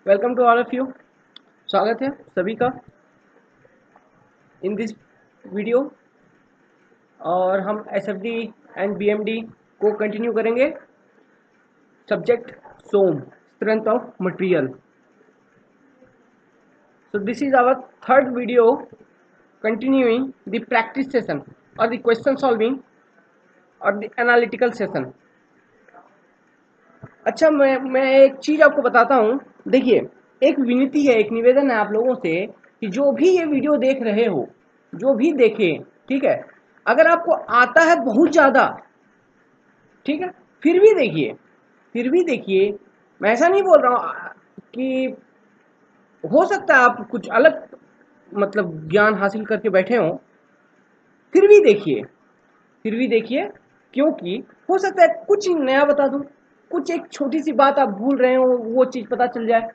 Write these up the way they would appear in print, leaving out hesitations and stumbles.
Welcome to all of you. स्वागत है सभी का इन दिस वीडियो। और हम एसएफडी एंड बीएमडी को कंटिन्यू करेंगे। Subject SOM, strength of material. So this is our third video continuing the practice session और द क्वेश्चन सॉल्विंग और द एनालिटिकल सेशन। अच्छा, मैं एक चीज आपको बताता हूँ। देखिए, एक विनती है, एक निवेदन है आप लोगों से कि जो भी ये वीडियो देख रहे हो, जो भी देखे, ठीक है, अगर आपको आता है बहुत ज़्यादा, ठीक है, फिर भी देखिए, फिर भी देखिए। मैं ऐसा नहीं बोल रहा हूँ कि हो सकता है आप कुछ अलग मतलब ज्ञान हासिल करके बैठे हो, फिर भी देखिए, फिर भी देखिए, क्योंकि हो सकता है कुछ नया बता दूं, कुछ एक छोटी सी बात आप भूल रहे हो, वो चीज़ पता चल जाए।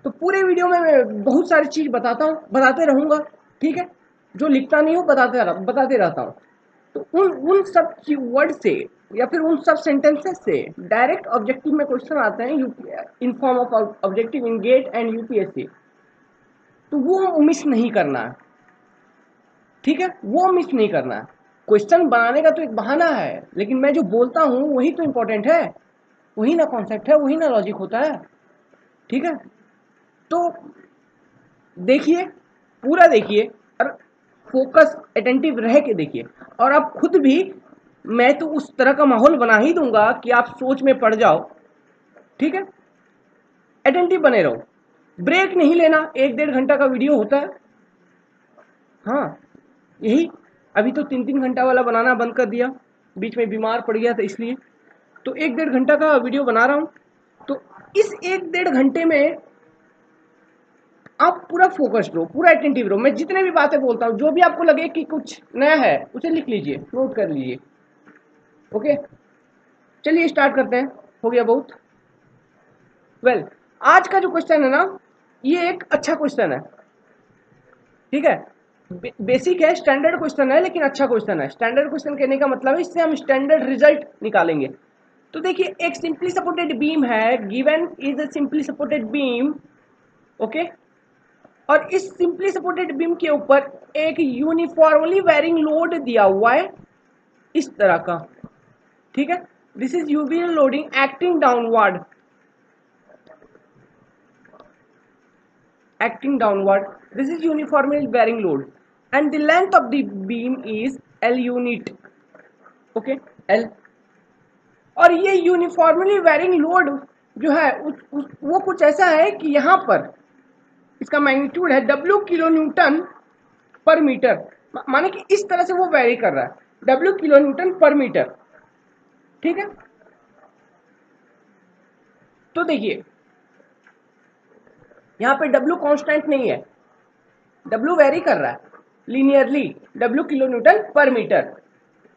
तो पूरे वीडियो में मैं बहुत सारी चीज़ बताता हूँ, बताते रहूँगा, ठीक है। जो लिखता नहीं हूँ बताते रहता हूँ। तो उन सब कीवर्ड से या फिर उन सब सेंटेंसेस से डायरेक्ट ऑब्जेक्टिव में क्वेश्चन आते हैं in form of objective in GATE and UPSC. तो वो मिस नहीं करना है, ठीक है, वो मिस नहीं करना है। क्वेश्चन बनाने का तो एक बहाना है, लेकिन मैं जो बोलता हूँ वही तो इम्पोर्टेंट है, वही ना कॉन्सेप्ट है, वही ना लॉजिक होता है, ठीक है। तो देखिए, पूरा देखिए और फोकस अटेंटिव रह के देखिए। और आप खुद भी, मैं तो उस तरह का माहौल बना ही दूंगा कि आप सोच में पड़ जाओ, ठीक है। अटेंटिव बने रहो, ब्रेक नहीं लेना। 1-1.5 घंटा का वीडियो होता है, हाँ, यही। अभी तो 3-3 घंटा वाला बनाना बंद कर दिया, बीच में बीमार पड़ गया था इसलिए। तो 1-1.5 घंटा का वीडियो बना रहा हूँ। तो इस 1-1.5 घंटे में आप पूरा फोकस्ड रहो, पूरा अटेंटिव रहो। मैं जितने भी बातें बोलता हूँ, जो भी आपको लगे कि कुछ नया है, उसे लिख लीजिए, नोट कर लीजिए। ओके, चलिए स्टार्ट करते हैं। हो गया बहुत। वेल, आज का जो क्वेश्चन है ना, ये एक अच्छा क्वेश्चन है, ठीक है। बेसिक है, स्टैंडर्ड क्वेश्चन है, लेकिन अच्छा क्वेश्चन है। स्टैंडर्ड क्वेश्चन कहने का मतलब है इससे हम स्टैंडर्ड रिजल्ट निकालेंगे। तो देखिए, एक सिंपली सपोर्टेड बीम है, given is a simply supported beam, okay. और इस सिंपली सपोर्टेड बीम के ऊपर एक यूनिफॉर्मली वेरिंग लोड दिया हुआ है, इस तरह का, ठीक है। This is UV loading acting downward, acting downward. This is uniformly bearing load and the length of the beam is L unit, okay, L। और ये यूनिफॉर्मली वेरिंग लोड जो है वो कुछ ऐसा है कि यहाँ पर इसका मैग्नीट्यूड है W किलो न्यूटन पर मीटर, माने कि इस तरह से वो वेरी कर रहा है, W किलो न्यूटन पर मीटर, ठीक है। तो देखिए, यहाँ पे W कांस्टेंट नहीं है, W वेरी कर रहा है लीनियरली, W किलो न्यूटन पर मीटर।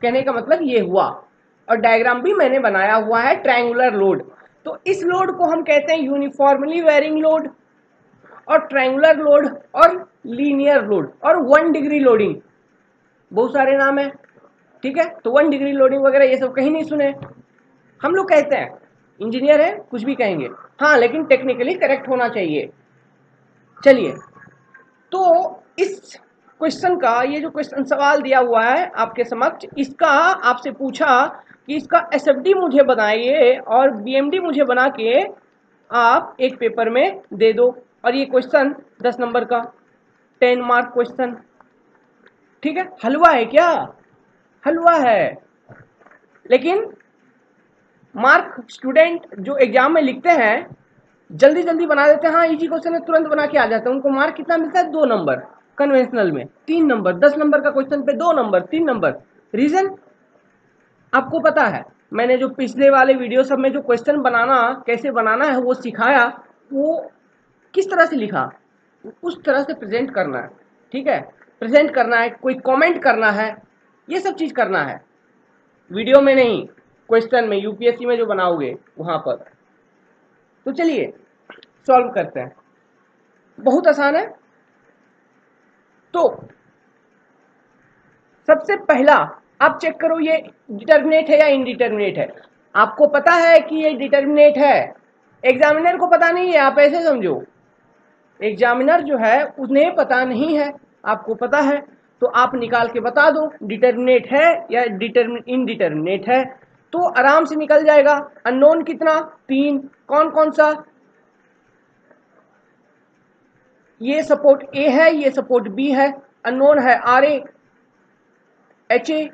कहने का मतलब ये हुआ। और डायग्राम भी मैंने बनाया हुआ है, ट्रायंगुलर लोड। तो इस लोड को हम कहते हैं यूनिफॉर्मली वेरिंग लोड और ट्रायंगुलर लोड और लीनियर लोड और 1 डिग्री लोडिंग, बहुत सारे नाम है, ठीक है। तो 1 डिग्री लोडिंग वगैरह ये सब कहीं नहीं सुने। हम लोग कहते हैं, इंजीनियर है, कुछ भी कहेंगे, हाँ, लेकिन टेक्निकली करेक्ट होना चाहिए। चलिए, तो इस क्वेश्चन का, ये जो क्वेश्चन सवाल दिया हुआ है आपके समक्ष, इसका आपसे पूछा कि इसका एसएफडी मुझे बनाइए और बीएमडी मुझे बना के आप एक पेपर में दे दो। और ये क्वेश्चन 10 नंबर का 10 मार्क क्वेश्चन, ठीक है। हलवा है क्या? हलवा है, लेकिन मार्क स्टूडेंट जो एग्जाम में लिखते हैं जल्दी जल्दी बना देते हैं, हाँ इजी क्वेश्चन है, तुरंत बना के आ जाते हैं, उनको मार्क कितना मिलता है? 2 नंबर। कन्वेंशनल में 3 नंबर, 10 नंबर का क्वेश्चन पे 2 नंबर, 3 नंबर। रीजन आपको पता है, मैंने जो पिछले वाले वीडियो सब में जो क्वेश्चन बनाना कैसे बनाना है वो सिखाया, वो किस तरह से लिखा, उस तरह से प्रेजेंट करना है, ठीक है। प्रेजेंट करना है, कोई कमेंट करना है, ये सब चीज करना है, वीडियो में नहीं, क्वेश्चन में, यूपीएससी में जो बनाओगे वहां पर। तो चलिए सॉल्व करते हैं, बहुत आसान है। तो सबसे पहला आप चेक करो, ये डिटर्मिनेट है या इनडिटर्मिनेट है। आपको पता है कि ये डिटर्मिनेट है, एग्जामिनर को पता नहीं है, आप ऐसे समझो, एग्जामिनर जो है उन्हें पता नहीं है, आपको पता है, तो आप निकाल के बता दो डिटर्मिनेट है या इनडिटर्मिनेट है, तो आराम से निकल जाएगा। अननोन कितना? 3। कौन कौन सा? ये सपोर्ट ए है, ये सपोर्ट बी है। अननोन है आर ए, एच ए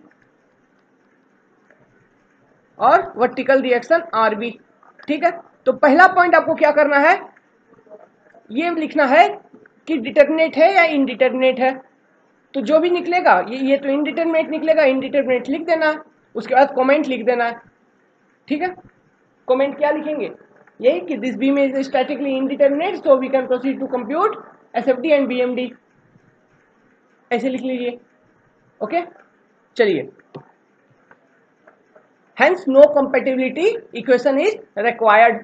और वर्टिकल रिएक्शन आर बी। ठीक है, तो पहला पॉइंट आपको क्या करना है, ये लिखना है कि डिटर्मिनेट है या इनडिटर्मिनेट है। तो जो भी निकलेगा, ये तो इनडिटर्मिनेट निकलेगा, इनडिटर्मिनेट लिख देना है, उसके बाद कमेंट लिख देना है। ठीक है, कमेंट क्या लिखेंगे, यही कि this beam is statically indeterminate so we can proceed to compute SFD and BMD, ऐसे लिख लीजिए। ओके, चलिए, hence no compatibility equation is required.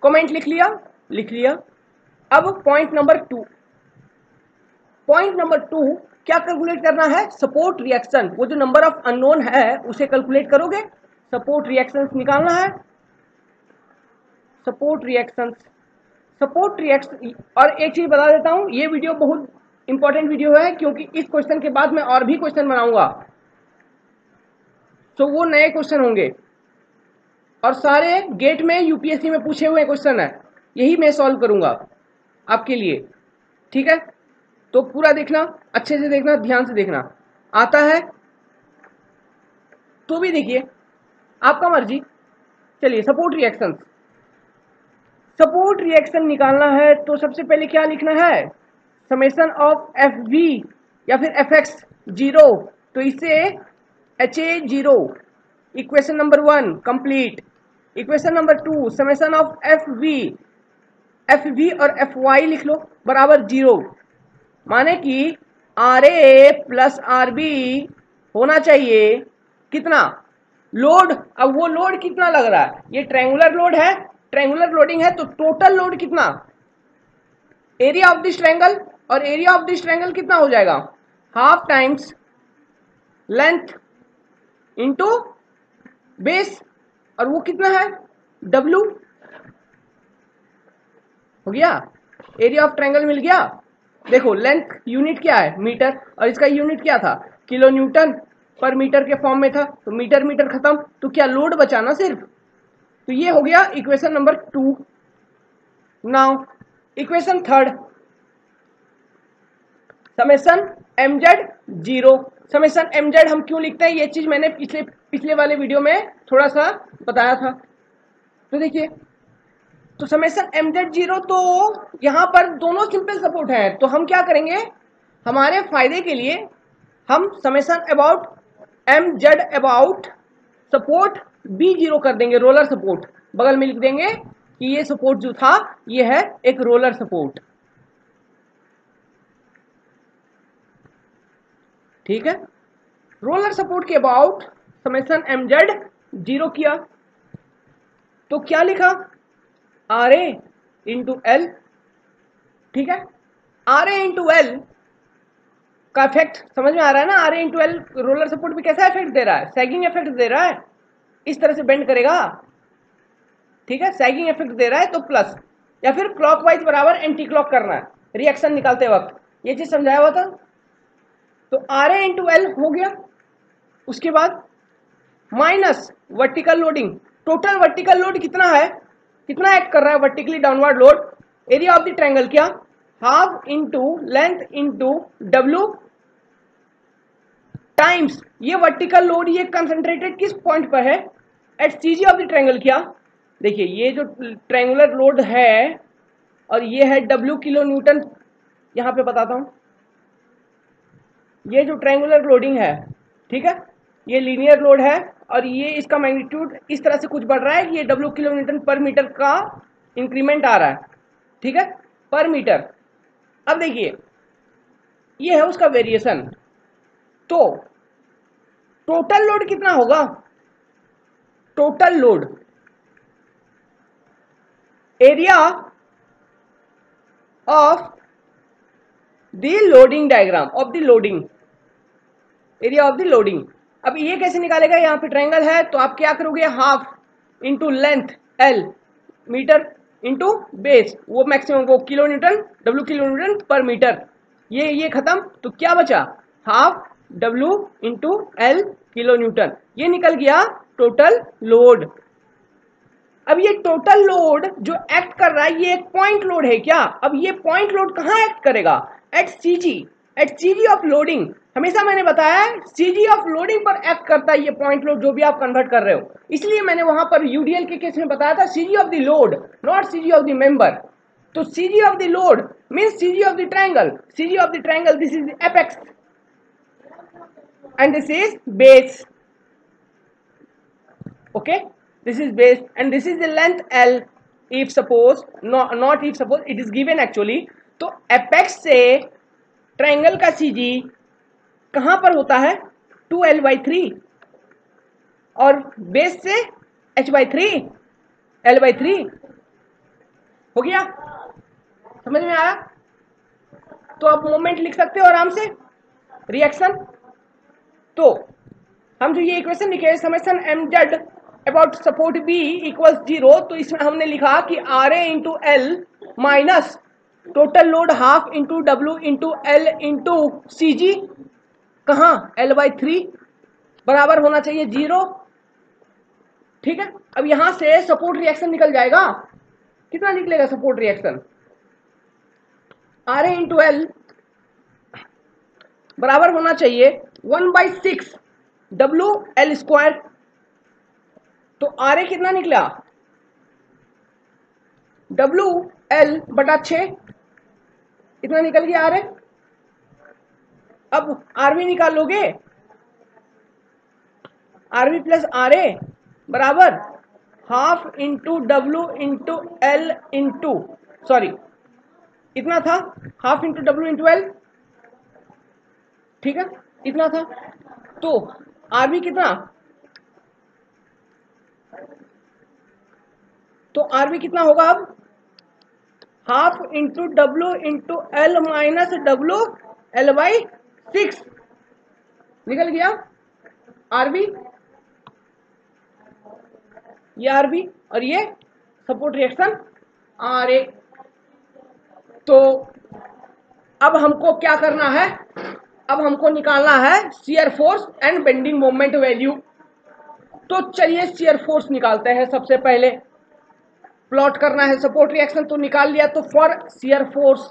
Comment लिख लिया, लिख लिया। अब पॉइंट नंबर 2, पॉइंट नंबर 2 क्या कैलकुलेट करना है, सपोर्ट रिएक्शन। वो जो नंबर ऑफ अननोन है उसे कैलकुलेट करोगे, सपोर्ट रिएक्शंस निकालना है, सपोर्ट रिएक्शंस, सपोर्ट रिएक्शन। और एक चीज बता देता हूं, ये वीडियो बहुत इंपॉर्टेंट वीडियो है, क्योंकि इस क्वेश्चन के बाद मैं और भी क्वेश्चन बनाऊंगा, तो वो नए क्वेश्चन होंगे और सारे गेट में यूपीएससी में पूछे हुए क्वेश्चन है, यही मैं सॉल्व करूंगा आपके लिए। ठीक है, तो पूरा देखना, अच्छे से देखना, ध्यान से देखना। आता है तो भी देखिए, आपका मर्जी। चलिए, सपोर्ट रिएक्शन, सपोर्ट रिएक्शन निकालना है तो सबसे पहले क्या लिखना है, समेशन ऑफ एफ वी या फिर एफ एक्स 0, तो इससे H A 0, equation number 1 complete. Equation number 2 summation of F V और एफ वाई लिख लो बराबर 0, माने कि R A plus R B होना चाहिए कितना, लोड। अब वो लोड कितना लग रहा है, ये ट्रायंगुलर लोड है, ट्रायंगुलर लोडिंग है, तो टोटल लोड कितना, एरिया ऑफ दिस ट्रायंगल, और एरिया ऑफ दिस ट्रायंगल कितना हो जाएगा, half times length into base, और वो कितना है, W। हो गया, एरिया ऑफ ट्रायंगल मिल गया। देखो, लेंथ यूनिट क्या है, मीटर, और इसका यूनिट क्या था, किलो न्यूटन पर मीटर के फॉर्म में था, तो मीटर मीटर खत्म, तो क्या लोड बचा ना सिर्फ। तो ये हो गया equation number 2। Now equation 3, summation mz 0। Summation mz हम क्यों लिखते हैं, ये चीज मैंने पिछले वाले वीडियो में थोड़ा सा बताया था। तो देखिए, तो समेशन mz 0, तो यहां पर दोनों सिंपल सपोर्ट है, तो हम क्या करेंगे, हमारे फायदे के लिए हम summation about mz about support b0 कर देंगे, रोलर सपोर्ट, बगल में लिख देंगे कि ये सपोर्ट जो था ये है एक रोलर सपोर्ट। ठीक है, रोलर सपोर्ट के अबाउट समेशन mz 0 किया, तो क्या लिखा, आर ए इंटू एल। ठीक है, आर ए इंटू एल का इफेक्ट समझ में आ रहा है ना, R A into L roller support भी कैसा इफेक्ट दे रहा है, सैगिंग इफेक्ट दे रहा है, इस तरह से बेंड करेगा। ठीक है, सैगिंग इफेक्ट दे रहा है, तो प्लस, या फिर क्लॉकवाइज बराबर एंटी क्लॉक करना है रिएक्शन निकालते वक्त, ये चीज समझाया हुआ था। तो आर ए इंटू एल हो गया, उसके बाद minus vertical loading, total vertical load कितना है, कितना एक्ट कर रहा है vertically downward load, area of the triangle क्या, half into length into W times ये वर्टिकल लोड, ये कंसंट्रेटेड किस पॉइंट पर है, at CG of the triangle क्या। देखिए, ये जो ट्रायंगुलर लोड है और ये है W किलो न्यूटन, यहां पे बताता हूं, ये जो ट्रायंगुलर लोडिंग है, ठीक है, ये लीनियर लोड है और ये इसका मैग्नीट्यूड इस तरह से कुछ बढ़ रहा है, ये W किलो न्यूटन पर मीटर का इंक्रीमेंट आ रहा है। ठीक है, पर मीटर। अब देखिए, ये है उसका वेरिएशन, तो टोटल लोड कितना होगा, total load area of the loading diagram of the loading, area of the loading. अब ये कैसे निकालेगा, यहाँ पे ट्रायंगल है तो आप क्या करोगे, half into length L, metre into base, वो मैक्सिमम वो kilo newton, W kilo newton पर मीटर, ये खत्म, तो क्या बचा, half W into L kilo newton, ये निकल गया टोटल लोड। अब ये टोटल लोड जो एक्ट कर रहा है ये एक पॉइंट लोड है क्या, अब ये पॉइंट लोड कहाँ एक्ट करेगा, एट सीजी ऑफ लोडिंग, हमेशा मैंने बताया सीजी ऑफ लोडिंग पर एक्ट करता है ये पॉइंट लोड जो भी आप कन्वर्ट कर रहे हो, इसलिए मैंने वहां पर यूडीएल के केस में बताया था CG of the load not CG of the member. तो CG of the load means CG of the triangle, CG of the triangle this is apex and this is base, okay, this is base and this is the length L, if suppose not if suppose it is given actually, तो apex से triangle का CG कहां पर होता है 2L/3 और base से H/3 L/3, हो गया, समझ में आया, तो आप मोमेंट लिख सकते हो आराम से, रिएक्शन। तो हम जो ये इक्वेशन लिखे summation mz about support b equals 0, तो इसमें हमने लिखा कि RA into L minus total load half into W into L into CG कहाँ L/3 बराबर होना चाहिए 0, ठीक है। अब यहां से सपोर्ट रिएक्शन निकल जाएगा, कितना निकलेगा support reaction, RA into L बराबर होना चाहिए 1/6 WL², तो RA कितना निकला WL/6, इतना निकल गया RA। अब RB निकालोगे, RB प्लस RA बराबर half into W into L into sorry इतना था, half into W into L, ठीक है, इतना था, तो RB कितना, तो RB कितना होगा अब half into W into L minus W L/6 निकल गया RB, ये RB और ये सपोर्ट रिएक्शन RA। तो अब हमको क्या करना है, अब हमको निकालना है shear force and bending moment value. तो चलिए शियर फोर्स निकालते हैं, सबसे पहले प्लॉट करना है, सपोर्ट रिएक्शन तो निकाल लिया, तो for shear force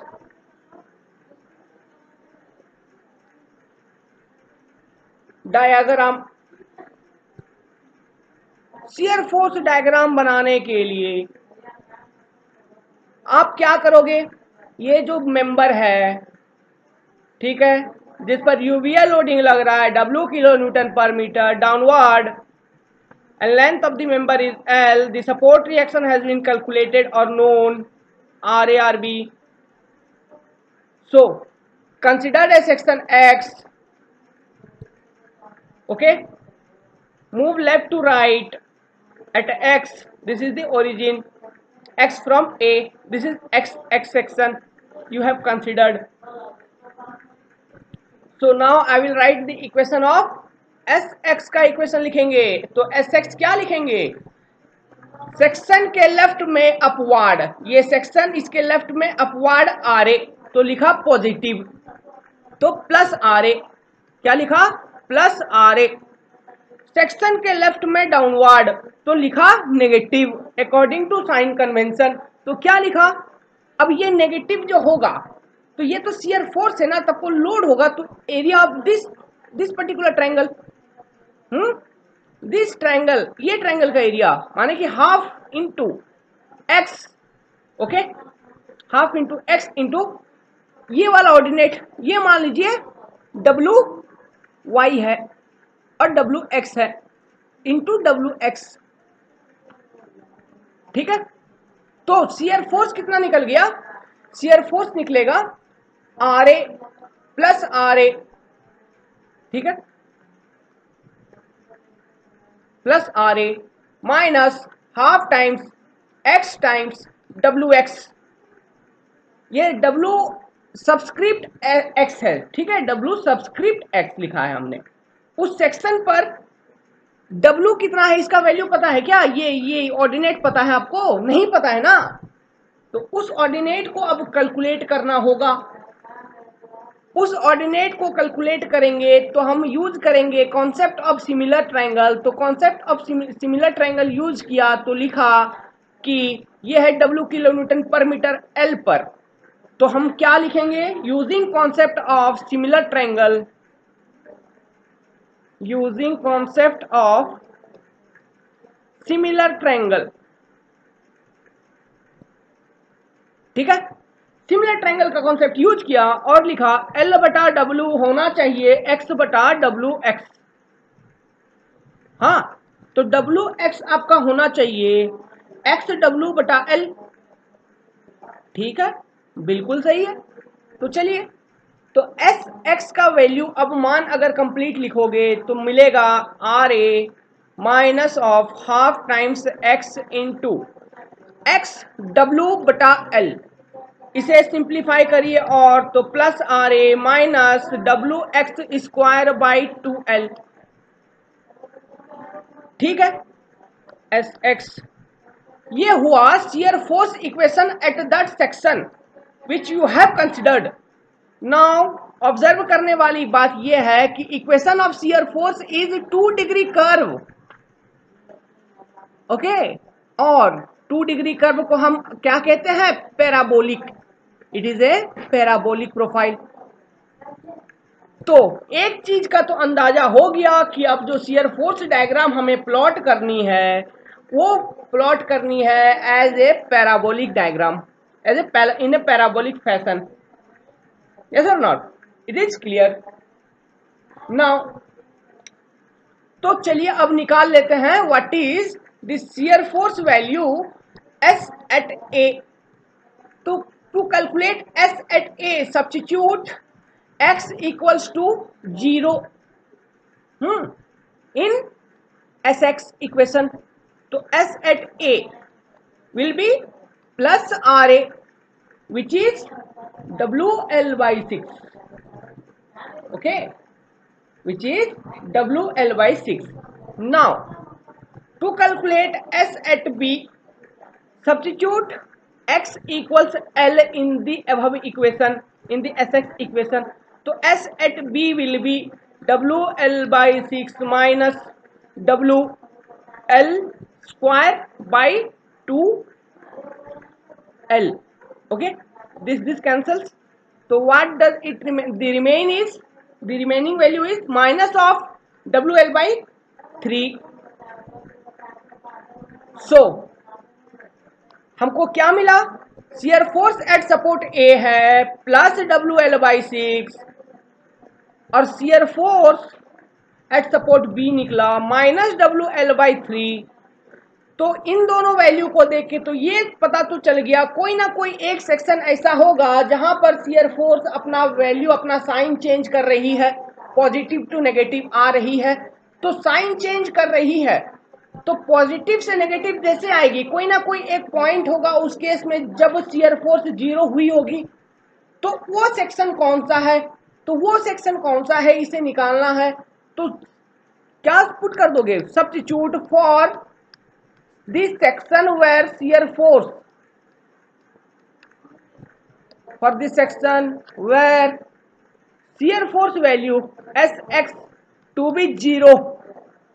diagram, shear force diagram बनाने के लिए आप क्या करोगे, ये जो मेंबर है, ठीक है, जिस पर यूवीएल लोडिंग लग रहा है W किलो न्यूटन पर metre downward and length of the member is L, the support reaction has been calculated or known RA/RB. So consider a section X, okay, move left to right at X, this is the origin, X from A, this is X section you have considered. So now I will write the equation of Sx का equation लिखेंगे, तो Sx क्या लिखेंगे, section के left में upward, ये section इसके left में अपवार्ड RA, तो लिखा पॉजिटिव, तो प्लस RA, क्या लिखा प्लस RA, सेक्शन के लेफ्ट में डाउनवर्ड, तो लिखा negative according to sign convention, तो क्या लिखा, अब ये नेगेटिव जो होगा तो ये तो शियर फोर्स है ना, तब को लोड होगा, तो area of this particular triangle, this triangle, ये ट्रायंगल का एरिया माने कि half into x, okay, half into x into ये वाला ऑर्डिनेट, ये मान लीजिए WY है और WX है, इंटू WX, ठीक है। तो शियर फोर्स कितना निकल गया, शियर फोर्स निकलेगा RA प्लस RA, ठीक है, plus RA minus half times X times WX, ये W सबस्क्रिप्ट X है, ठीक है, W सबस्क्रिप्ट X लिखा है हमने, उस सेक्शन पर W कितना है इसका वैल्यू पता है क्या? ये ऑर्डिनेट पता है आपको? नहीं पता है ना, तो उस ऑर्डिनेट को अब कैलकुलेट करना होगा। उस ऑर्डिनेट को कैलकुलेट करेंगे तो हम यूज करेंगे कॉन्सेप्ट ऑफ सिमिलर ट्रायंगल। तो concept of similar triangle use किया तो लिखा कि ये है W किलो न्यूटन पर मीटर L पर। तो हम क्या लिखेंगे? Using concept of similar triangle, using concept of similar triangle, ठीक है। सिमिलर ट्रायंगल का कॉन्सेप्ट यूज किया और लिखा L बटा W होना चाहिए X बटा WX। हाँ, तो WX आपका होना चाहिए XW बटा L, ठीक है, बिल्कुल सही है। तो चलिए, तो SX का वैल्यू अब मान अगर कंप्लीट लिखोगे तो मिलेगा RA minus of half times X into XW बटा L। इसे सिंप्लीफाई करिए और तो plus RA minus WX square by 2L, ठीक है। SX ये हुआ shear force equation at that section which you have considered. Now observe करने वाली बात यह है कि equation of shear force is 2 degree curve, okay. और 2 डिग्री कर्व को हम क्या कहते हैं? Parabolic. It is a parabolic profile. तो एक चीज का तो अंदाजा हो गया कि अब जो शियर फोर्स डायग्राम हमें प्लॉट करनी है वो प्लॉट करनी है as a parabolic diagram, as a in a parabolic fashion. Yes और not? It is clear now. तो चलिए अब निकाल लेते हैं what is the shear force value S at A। to calculate S at A, substitute X equals to 0 in SX equation. तो S at A will be plus RA which is WL by 6, okay, which is WL by 6. Now to calculate S at B, substitute X equals L in the above equation, in the SX equation. तो S at B will be WL by 6 minus WL square by 2L, okay. This cancels. So what does it remain? The remaining value is minus of WL by 3. So हमको क्या मिला? Shear force at support A है plus WL by 6 और shear force at support B निकला minus WL by 3। तो इन दोनों value को देख के तो ये पता तो चल गया कोई ना कोई एक सेक्शन ऐसा होगा जहां पर शियर फोर्स अपना वैल्यू, अपना साइन चेंज कर रही है, पॉजिटिव टू नेगेटिव आ रही है। तो साइन चेंज कर रही है तो पॉजिटिव से नेगेटिव जैसे आएगी, कोई ना कोई एक पॉइंट होगा उस केस में जब शियर फोर्स 0 हुई होगी। तो वो सेक्शन कौन सा है? तो वो सेक्शन कौन सा है इसे निकालना है। तो क्या पुट कर दोगे? Substitute for this section where shear force, for this section where shear force value SX to be 0,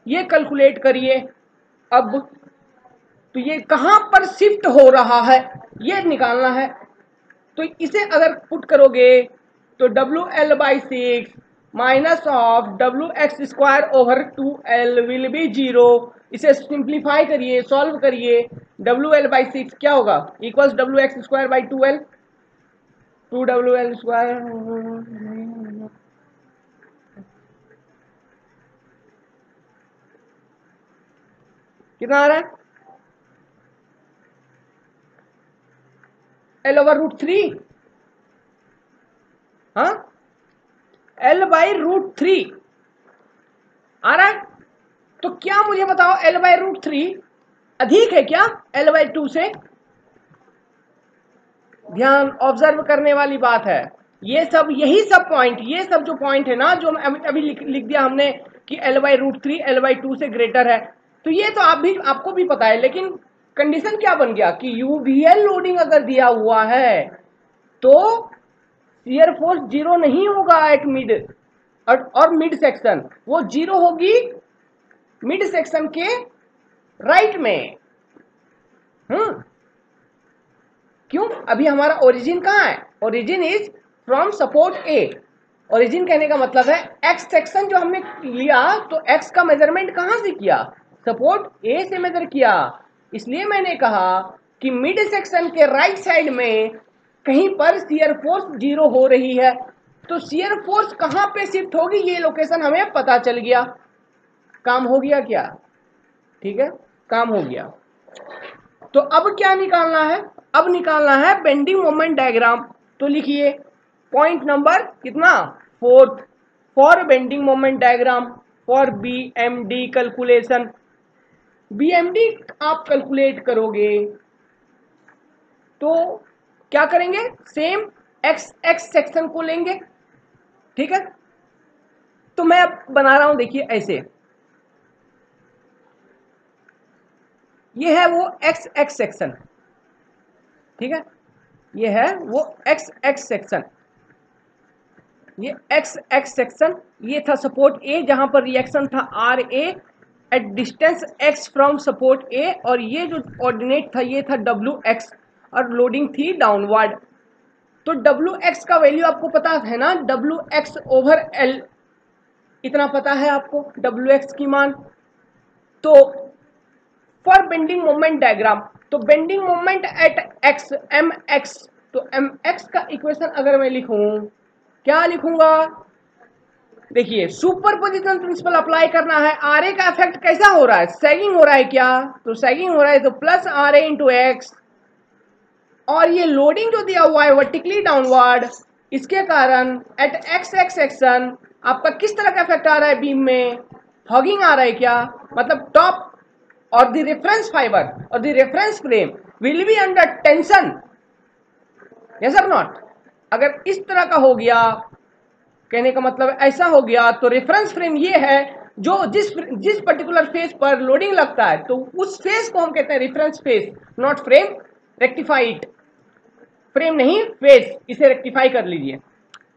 ये कैलकुलेट करिए। अब तो ये कहां पर शिफ्ट हो रहा है ये निकालना है। तो इसे अगर पुट करोगे तो WL by 6 minus of WX square over 2L will be 0। इसे सिंप्लीफाई करिए, सॉल्व करिए। WL बाई 6 क्या होगा? Equals WX square by 2L, 2WL square कितना आ रहा है? L ओवर रूट 3, हाँ, L बाई रूट 3 आ रहा है। तो क्या मुझे बताओ L बाई रूट 3 अधिक है क्या L बाई 2 से? ध्यान, ऑब्जर्व करने वाली बात है। ये सब, यही सब पॉइंट, ये सब जो पॉइंट है ना जो अभी लिख दिया हमने कि L/√3 L/2 से ग्रेटर है, तो ये तो आपको भी पता है, लेकिन कंडीशन क्या बन गया कि यूवीएल लोडिंग अगर दिया हुआ है तो शियर फोर्स जीरो नहीं होगा एट मिड, और मिड सेक्शन वो जीरो होगी मिड सेक्शन के राइट में। क्यों? अभी हमारा ओरिजिन कहाँ है? Origin is from support A. Origin कहने का मतलब है एक्स सेक्शन जो हमने लिया, तो एक्स का मेजरमेंट कहाँ से किया? सपोर्ट ए से मेजर किया। इसलिए मैंने कहा कि मिड सेक्शन के राइट साइड में कहीं पर शियर फोर्स जीरो हो रही है, तो शियर फोर्स कहाँ पे शिफ्ट होगी ये लोकेशन हमें पता चल गया। काम हो गया क्या? ठीक है, काम हो गया। तो अब क्या निकालना है? अब निकालना है बेंडिंग मोमेंट डायग्राम। तो लिखिए पॉइंट नंबर कितना? 4th, for bending moment diagram for BMD calculation. BMD आप कैलकुलेट करोगे तो क्या करेंगे? सेम एक्स एक्स सेक्शन को लेंगे, ठीक है। तो मैं अब बना रहा हूं, देखिए ऐसे, ये है वो एक्स एक्स सेक्शन, ठीक है, ये है वो एक्स एक्स सेक्शन, ये एक्स एक्स सेक्शन, ये था सपोर्ट ए जहां पर रिएक्शन था R A at distance X from support A, और ये जो ऑर्डिनेट था ये था डब्ल्यू एक्स, और लोडिंग थी डाउनवर्ड। तो डब्ल्यू एक्स का वैल्यू आपको पता है ना, डब्ल्यू एक्स ओवर एल, इतना पता है आपको डब्ल्यू एक्स की मान। तो फॉर बेंडिंग मोमेंट डायग्राम, तो bending moment at X M X, तो एम एक्स का इक्वेशन अगर मैं लिखूं, क्या लिखूंगा? देखिए सुपरपोजिशन प्रिंसिपल अप्लाई करना है। आर ए का इफेक्ट कैसा हो रहा है? सैगिंग हो रहा है क्या? तो सैगिंग हो रहा है, तो plus R A into X, और ये लोडिंग जो दिया हुआ है वर्टिकली डाउनवर्ड, इसके कारण एट एक्स एक्स सेक्शन आपका किस तरह का इफेक्ट आ रहा है? बीम में हॉगिंग आ रहा है क्या? मतलब टॉप और द रेफरेंस फाइबर और the reference frame will be under tension, yes और नॉट? अगर इस तरह का हो गया, कहने का मतलब ऐसा हो गया, तो रेफरेंस फ्रेम ये है जो जिस पर्टिकुलर फेस पर लोडिंग लगता है, तो उस फेस को हम कहते हैं reference face, not frame, rectified, frame नहीं फेस, इसे रेक्टिफाई कर लीजिए।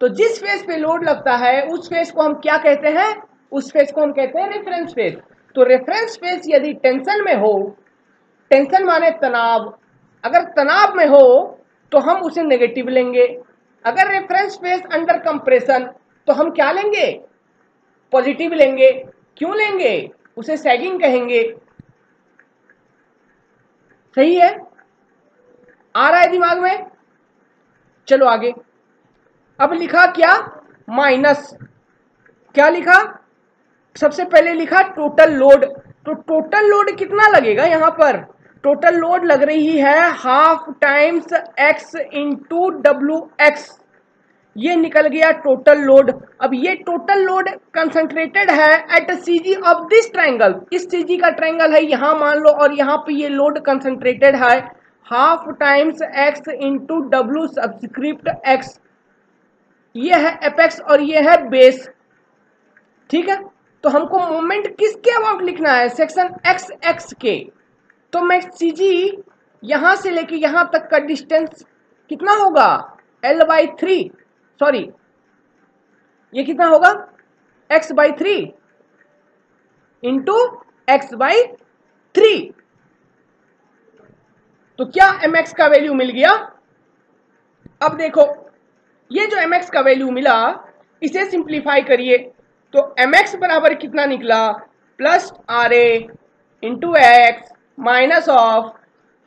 तो जिस फेस पे लोड लगता है उस फेस को हम क्या कहते हैं? उस फेस को हम कहते हैं रेफरेंस फेस। तो रेफरेंस फेस यदि टेंशन में हो, टेंशन माने तनाव, अगर तनाव में हो तो हम उसे नेगेटिव लेंगे। अगर रेफरेंस फेस अंडर कंप्रेशन तो हम क्या लेंगे? पॉजिटिव लेंगे। क्यों लेंगे? उसे सैगिंग कहेंगे। सही है? आ रहा है दिमाग में? चलो आगे। अब लिखा क्या? माइनस, क्या लिखा? सबसे पहले लिखा टोटल लोड। तो टोटल लोड कितना लगेगा यहां पर? टोटल लोड लग रही है half times X into W X, ये निकल गया टोटल लोड। अब ये टोटल लोड कंसंट्रेटेड है at CG of this triangle, इस सीजी का ट्रायंगल है यहां मान लो, और यहां पे ये लोड कंसंट्रेटेड है half times X into W subscript X, ये है एपेक्स और ये है बेस, ठीक है। तो हमको मोमेंट किसके अबाउट लिखना है? सेक्शन एक्स एक्स के। तो मैं सीजी यहां से लेके यहां तक का डिस्टेंस कितना होगा? L/3, सॉरी ये कितना होगा? x/3 into x/3। तो क्या mx का वैल्यू मिल गया? अब देखो ये जो mx का वैल्यू मिला इसे सिंप्लीफाई करिए, तो mx बराबर कितना निकला? Plus R A into X minus of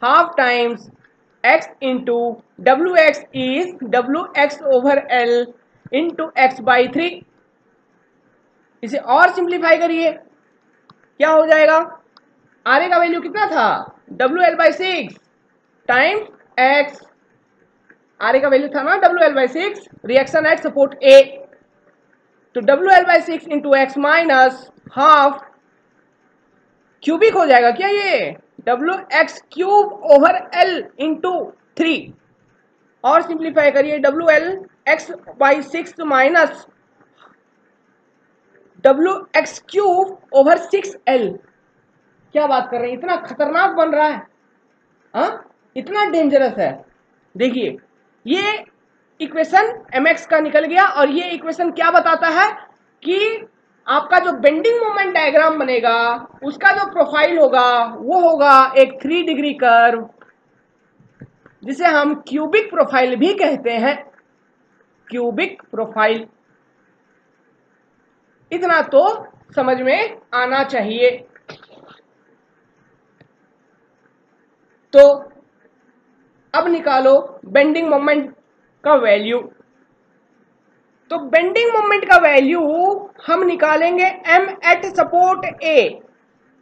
half times x into W X is W X over L into x/3। इसे और सिंप्लीफाई करिए, क्या हो जाएगा? आर ए का वैल्यू कितना था? WL/6 times x, R A का वैल्यू था ना WL/6, रिएक्शन एट सपोर्ट ए, तो WL/6 into X minus half, cubic हो जाएगा क्या ये? WX³ ओवर L इंटू 3, और सिंप्लीफाई करिए WL x/6 माइनस WX³/6L। क्या बात कर रहे हैं, इतना खतरनाक बन रहा है, इतना डेंजरस है। देखिए ये इक्वेशन mx का निकल गया, और ये इक्वेशन क्या बताता है कि आपका जो बेंडिंग मोमेंट डायग्राम बनेगा उसका जो प्रोफाइल होगा वो होगा एक 3 डिग्री कर्व, जिसे हम क्यूबिक प्रोफाइल भी कहते हैं, क्यूबिक प्रोफाइल। इतना तो समझ में आना चाहिए। तो अब निकालो बेंडिंग मोमेंट का वैल्यू। तो बेंडिंग मोमेंट का वैल्यू हम निकालेंगे m एट सपोर्ट A।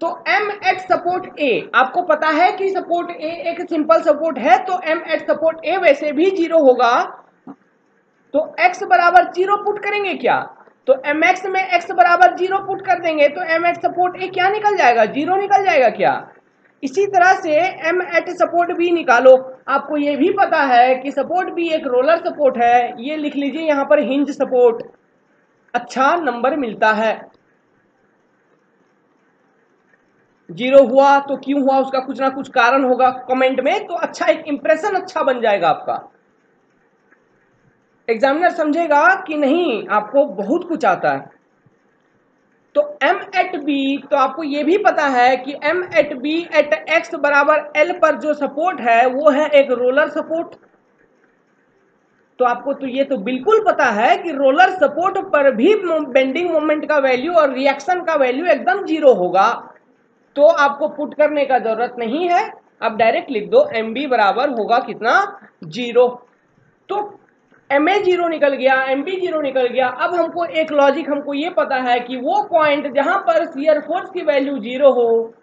तो m एट सपोर्ट A, आपको पता है कि सपोर्ट A एक सिंपल सपोर्ट है, तो m एट सपोर्ट A वैसे भी 0 होगा। तो x बराबर 0 पुट करेंगे क्या, तो mx में x बराबर 0 पुट कर देंगे तो m एट सपोर्ट A क्या निकल जाएगा, 0 निकल जाएगा क्या। इसी तरह से m एट सपोर्ट B निकालो। आपको ये भी पता है कि सपोर्ट B एक रोलर सपोर्ट है, ये लिख लीजिए यहां पर हिंज सपोर्ट। अच्छा नंबर मिलता है, 0 हुआ तो क्यों हुआ, उसका कुछ ना कुछ कारण होगा कमेंट में, तो अच्छा एक इंप्रेशन अच्छा बन जाएगा आपका। एग्जामिनर समझेगा कि नहीं आपको बहुत कुछ आता है। तो m एट b, तो आपको ये भी पता है कि m at b at x बराबर l पर जो सपोर्ट है वो है एक रोलर सपोर्ट। तो आपको तो ये तो बिल्कुल पता है कि रोलर सपोर्ट पर भी बेंडिंग मोमेंट का वैल्यू और रिएक्शन का वैल्यू एकदम 0 होगा। तो आपको पुट करने का जरूरत नहीं है, अब डायरेक्ट लिख दो mb बराबर होगा कितना, 0। तो ma 0 निकल गया, mb 0 निकल गया। अब हमको एक लॉजिक हमको ये पता है कि वो पॉइंट जहां पर शियर फोर्स की वैल्यू 0 हो,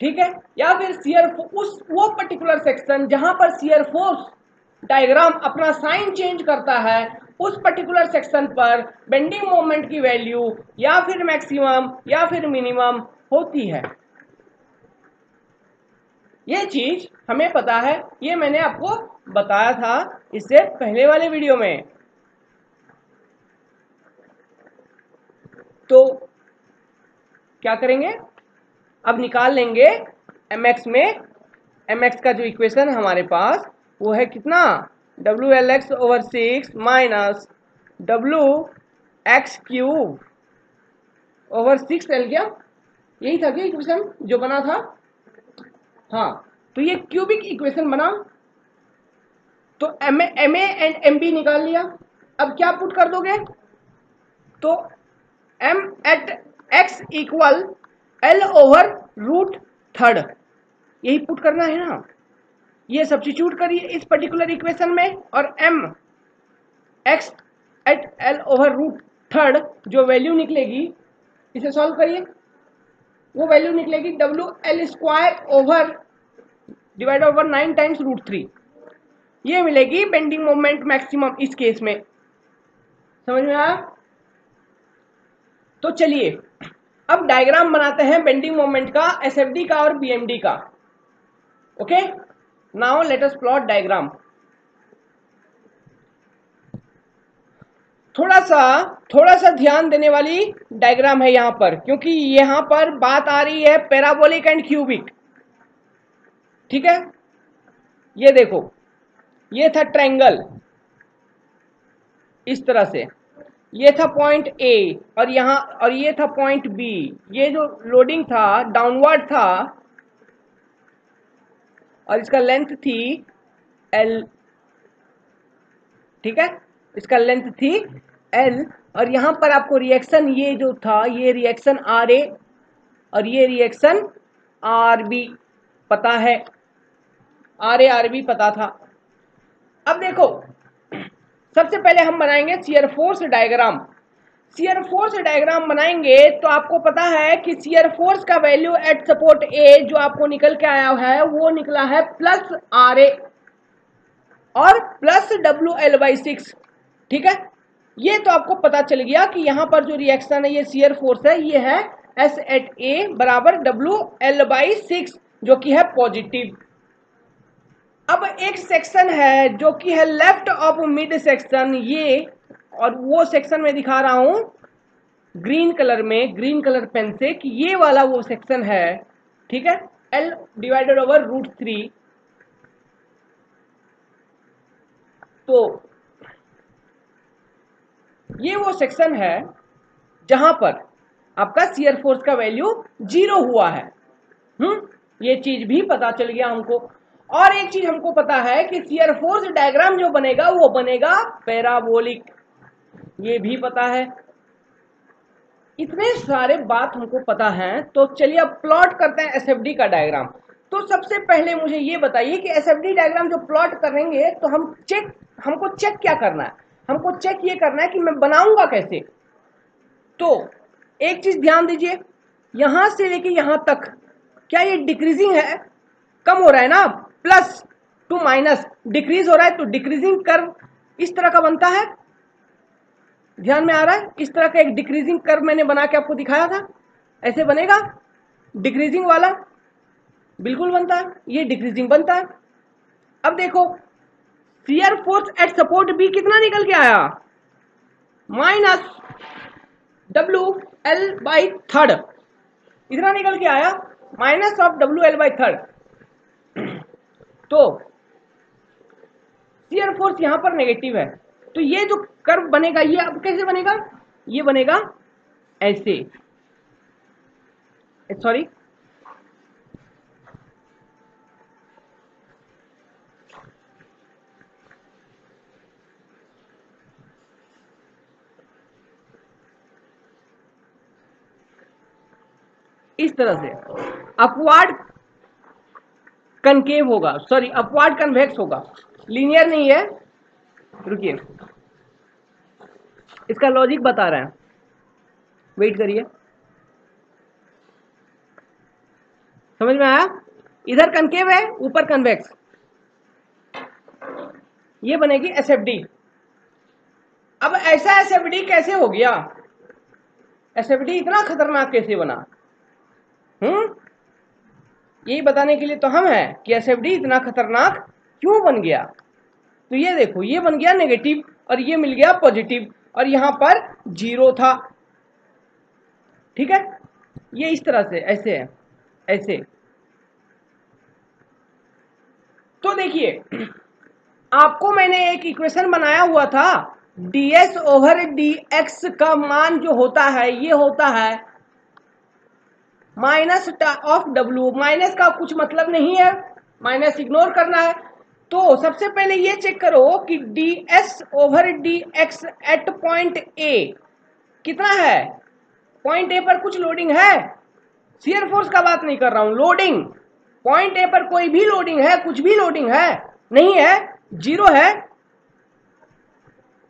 ठीक है, या फिर शियर उस वो पर्टिकुलर सेक्शन जहां पर शियर फोर्स डायग्राम अपना साइन चेंज करता है, उस पर्टिकुलर सेक्शन पर बेंडिंग मोमेंट की वैल्यू या फिर मैक्सिमम या फिर मिनिमम होती है। ये चीज हमें पता है, ये मैंने आपको बताया था इससे पहले वाले वीडियो में। तो क्या करेंगे, अब निकाल लेंगे mx में, mx का जो इक्वेशन हमारे पास वो है कितना, WLX/6 माइनस WX³/6L। क्या यही था क्या इक्वेशन जो बना था, हाँ। तो ये क्यूबिक इक्वेशन बना। तो ma एंड mb निकाल लिया। अब क्या पुट कर दोगे, तो m eight x equal L/√3, यही पुट करना है ना। ये सब्स्टिट्यूट करिए इस पर्टिकुलर इक्वेशन में, और m x एट L/√3 जो वैल्यू निकलेगी, इसे सॉल्व करिए, वो वैल्यू निकलेगी WL² / 9 टाइम्स √3। ये मिलेगी बेंडिंग मोमेंट मैक्सिमम इस केस में। समझ में आया। तो चलिए अब डायग्राम बनाते हैं बेंडिंग मोमेंट का, एसएफडी का और बीएमडी का। Okay, now let us plot diagram. थोड़ा सा ध्यान देने वाली डायग्राम है यहां पर, क्योंकि यहां पर बात आ रही है पैराबोलिक एंड क्यूबिक। ठीक है, ये देखो, ये था ट्रायंगल इस तरह से, ये था पॉइंट ए और यहाँ, और ये था पॉइंट बी। ये जो लोडिंग था डाउनवर्ड था और इसका लेंथ थी एल। ठीक है, इसका लेंथ थी एल, और यहां पर आपको रिएक्शन ये जो था, ये रिएक्शन आर ए और ये रिएक्शन आर बी पता है, आर ए आर बी पता था। अब देखो, सबसे पहले हम बनाएंगे shear force diagram. Shear force diagram बनाएंगे तो आपको पता है कि शियर फोर्स का वैल्यू एट सपोर्ट ए जो आपको निकल के आया है वो निकला है प्लस आर ए और प्लस WL/6। ठीक है, ये तो आपको पता चल गया कि यहां पर जो रिएक्शन है, ये शियर फोर्स है, ये है S एट A बराबर WL/6 जो कि है पॉजिटिव। अब एक सेक्शन है जो कि है लेफ्ट ऑफ मिड सेक्शन, ये, और वो सेक्शन में दिखा रहा हूं ग्रीन कलर में, ग्रीन कलर पेन से, कि ये वाला वो सेक्शन है, ठीक है, L डिवाइडेड ओवर √3। तो ये वो सेक्शन है जहां पर आपका शियर फोर्स का वैल्यू 0 हुआ है। ये चीज भी पता चल गया हमको। और एक चीज हमको पता है कि शियर फोर्स डायग्राम जो बनेगा वो बनेगा पैराबोलिक, ये भी पता है। इतने सारे बात हमको पता है। तो चलिए अब प्लॉट करते हैं एसएफडी का डायग्राम। तो सबसे पहले मुझे ये बताइए कि एसएफडी डायग्राम जो प्लॉट करेंगे तो हमको चेक क्या करना है? हमको चेक ये करना है कि मैं बनाऊंगा कैसे। तो एक चीज ध्यान दीजिए, यहां से लेके यहां तक क्या ये डिक्रीजिंग है? कम हो रहा है ना, प्लस टू माइनस डिक्रीज हो रहा है। तो डिक्रीजिंग कर्व इस तरह का बनता है, ध्यान में आ रहा है? इस तरह का एक डिक्रीजिंग कर्व मैंने बना के आपको दिखाया था, ऐसे बनेगा डिक्रीजिंग वाला, बिल्कुल बनता है, ये डिक्रीजिंग बनता है। अब देखो shear force at support B कितना निकल के आया? -WL/3 इतना निकल के आया, -WL/3। तो शियर फोर्स यहां पर नेगेटिव है, तो ये जो कर्व बनेगा ये अब कैसे बनेगा? ये बनेगा ऐसे, सॉरी, इस तरह से अपवार्ड कनकेव होगा, सॉरी अपवार्ड कन्वेक्स होगा, लीनियर नहीं है। रुकिए, इसका लॉजिक बता रहे हैं, वेट करिए। समझ में आया? इधर कनकेव है, ऊपर कन्वेक्स, ये बनेगी एसएफडी। अब ऐसा एसएफडी कैसे हो गया? एसएफडी इतना खतरनाक कैसे बना? यही बताने के लिए तो हम हैं कि एसएफडी इतना खतरनाक क्यों बन गया। तो ये देखो, ये बन गया नेगेटिव और ये मिल गया पॉजिटिव, और यहां पर 0 था, ठीक है। ये इस तरह से ऐसे है, ऐसे। तो देखिए, आपको मैंने एक इक्वेशन बनाया हुआ था, ds/dx का मान जो होता है ये होता है -(w). माइनस का कुछ मतलब नहीं है, माइनस इग्नोर करना है। तो सबसे पहले ये चेक करो कि ds/dx एट पॉइंट ए कितना है? पॉइंट ए पर कुछ लोडिंग है? शियर फोर्स का बात नहीं कर रहा हूं, लोडिंग। पॉइंट ए पर कोई भी लोडिंग है? कुछ भी लोडिंग है? नहीं है, 0 है।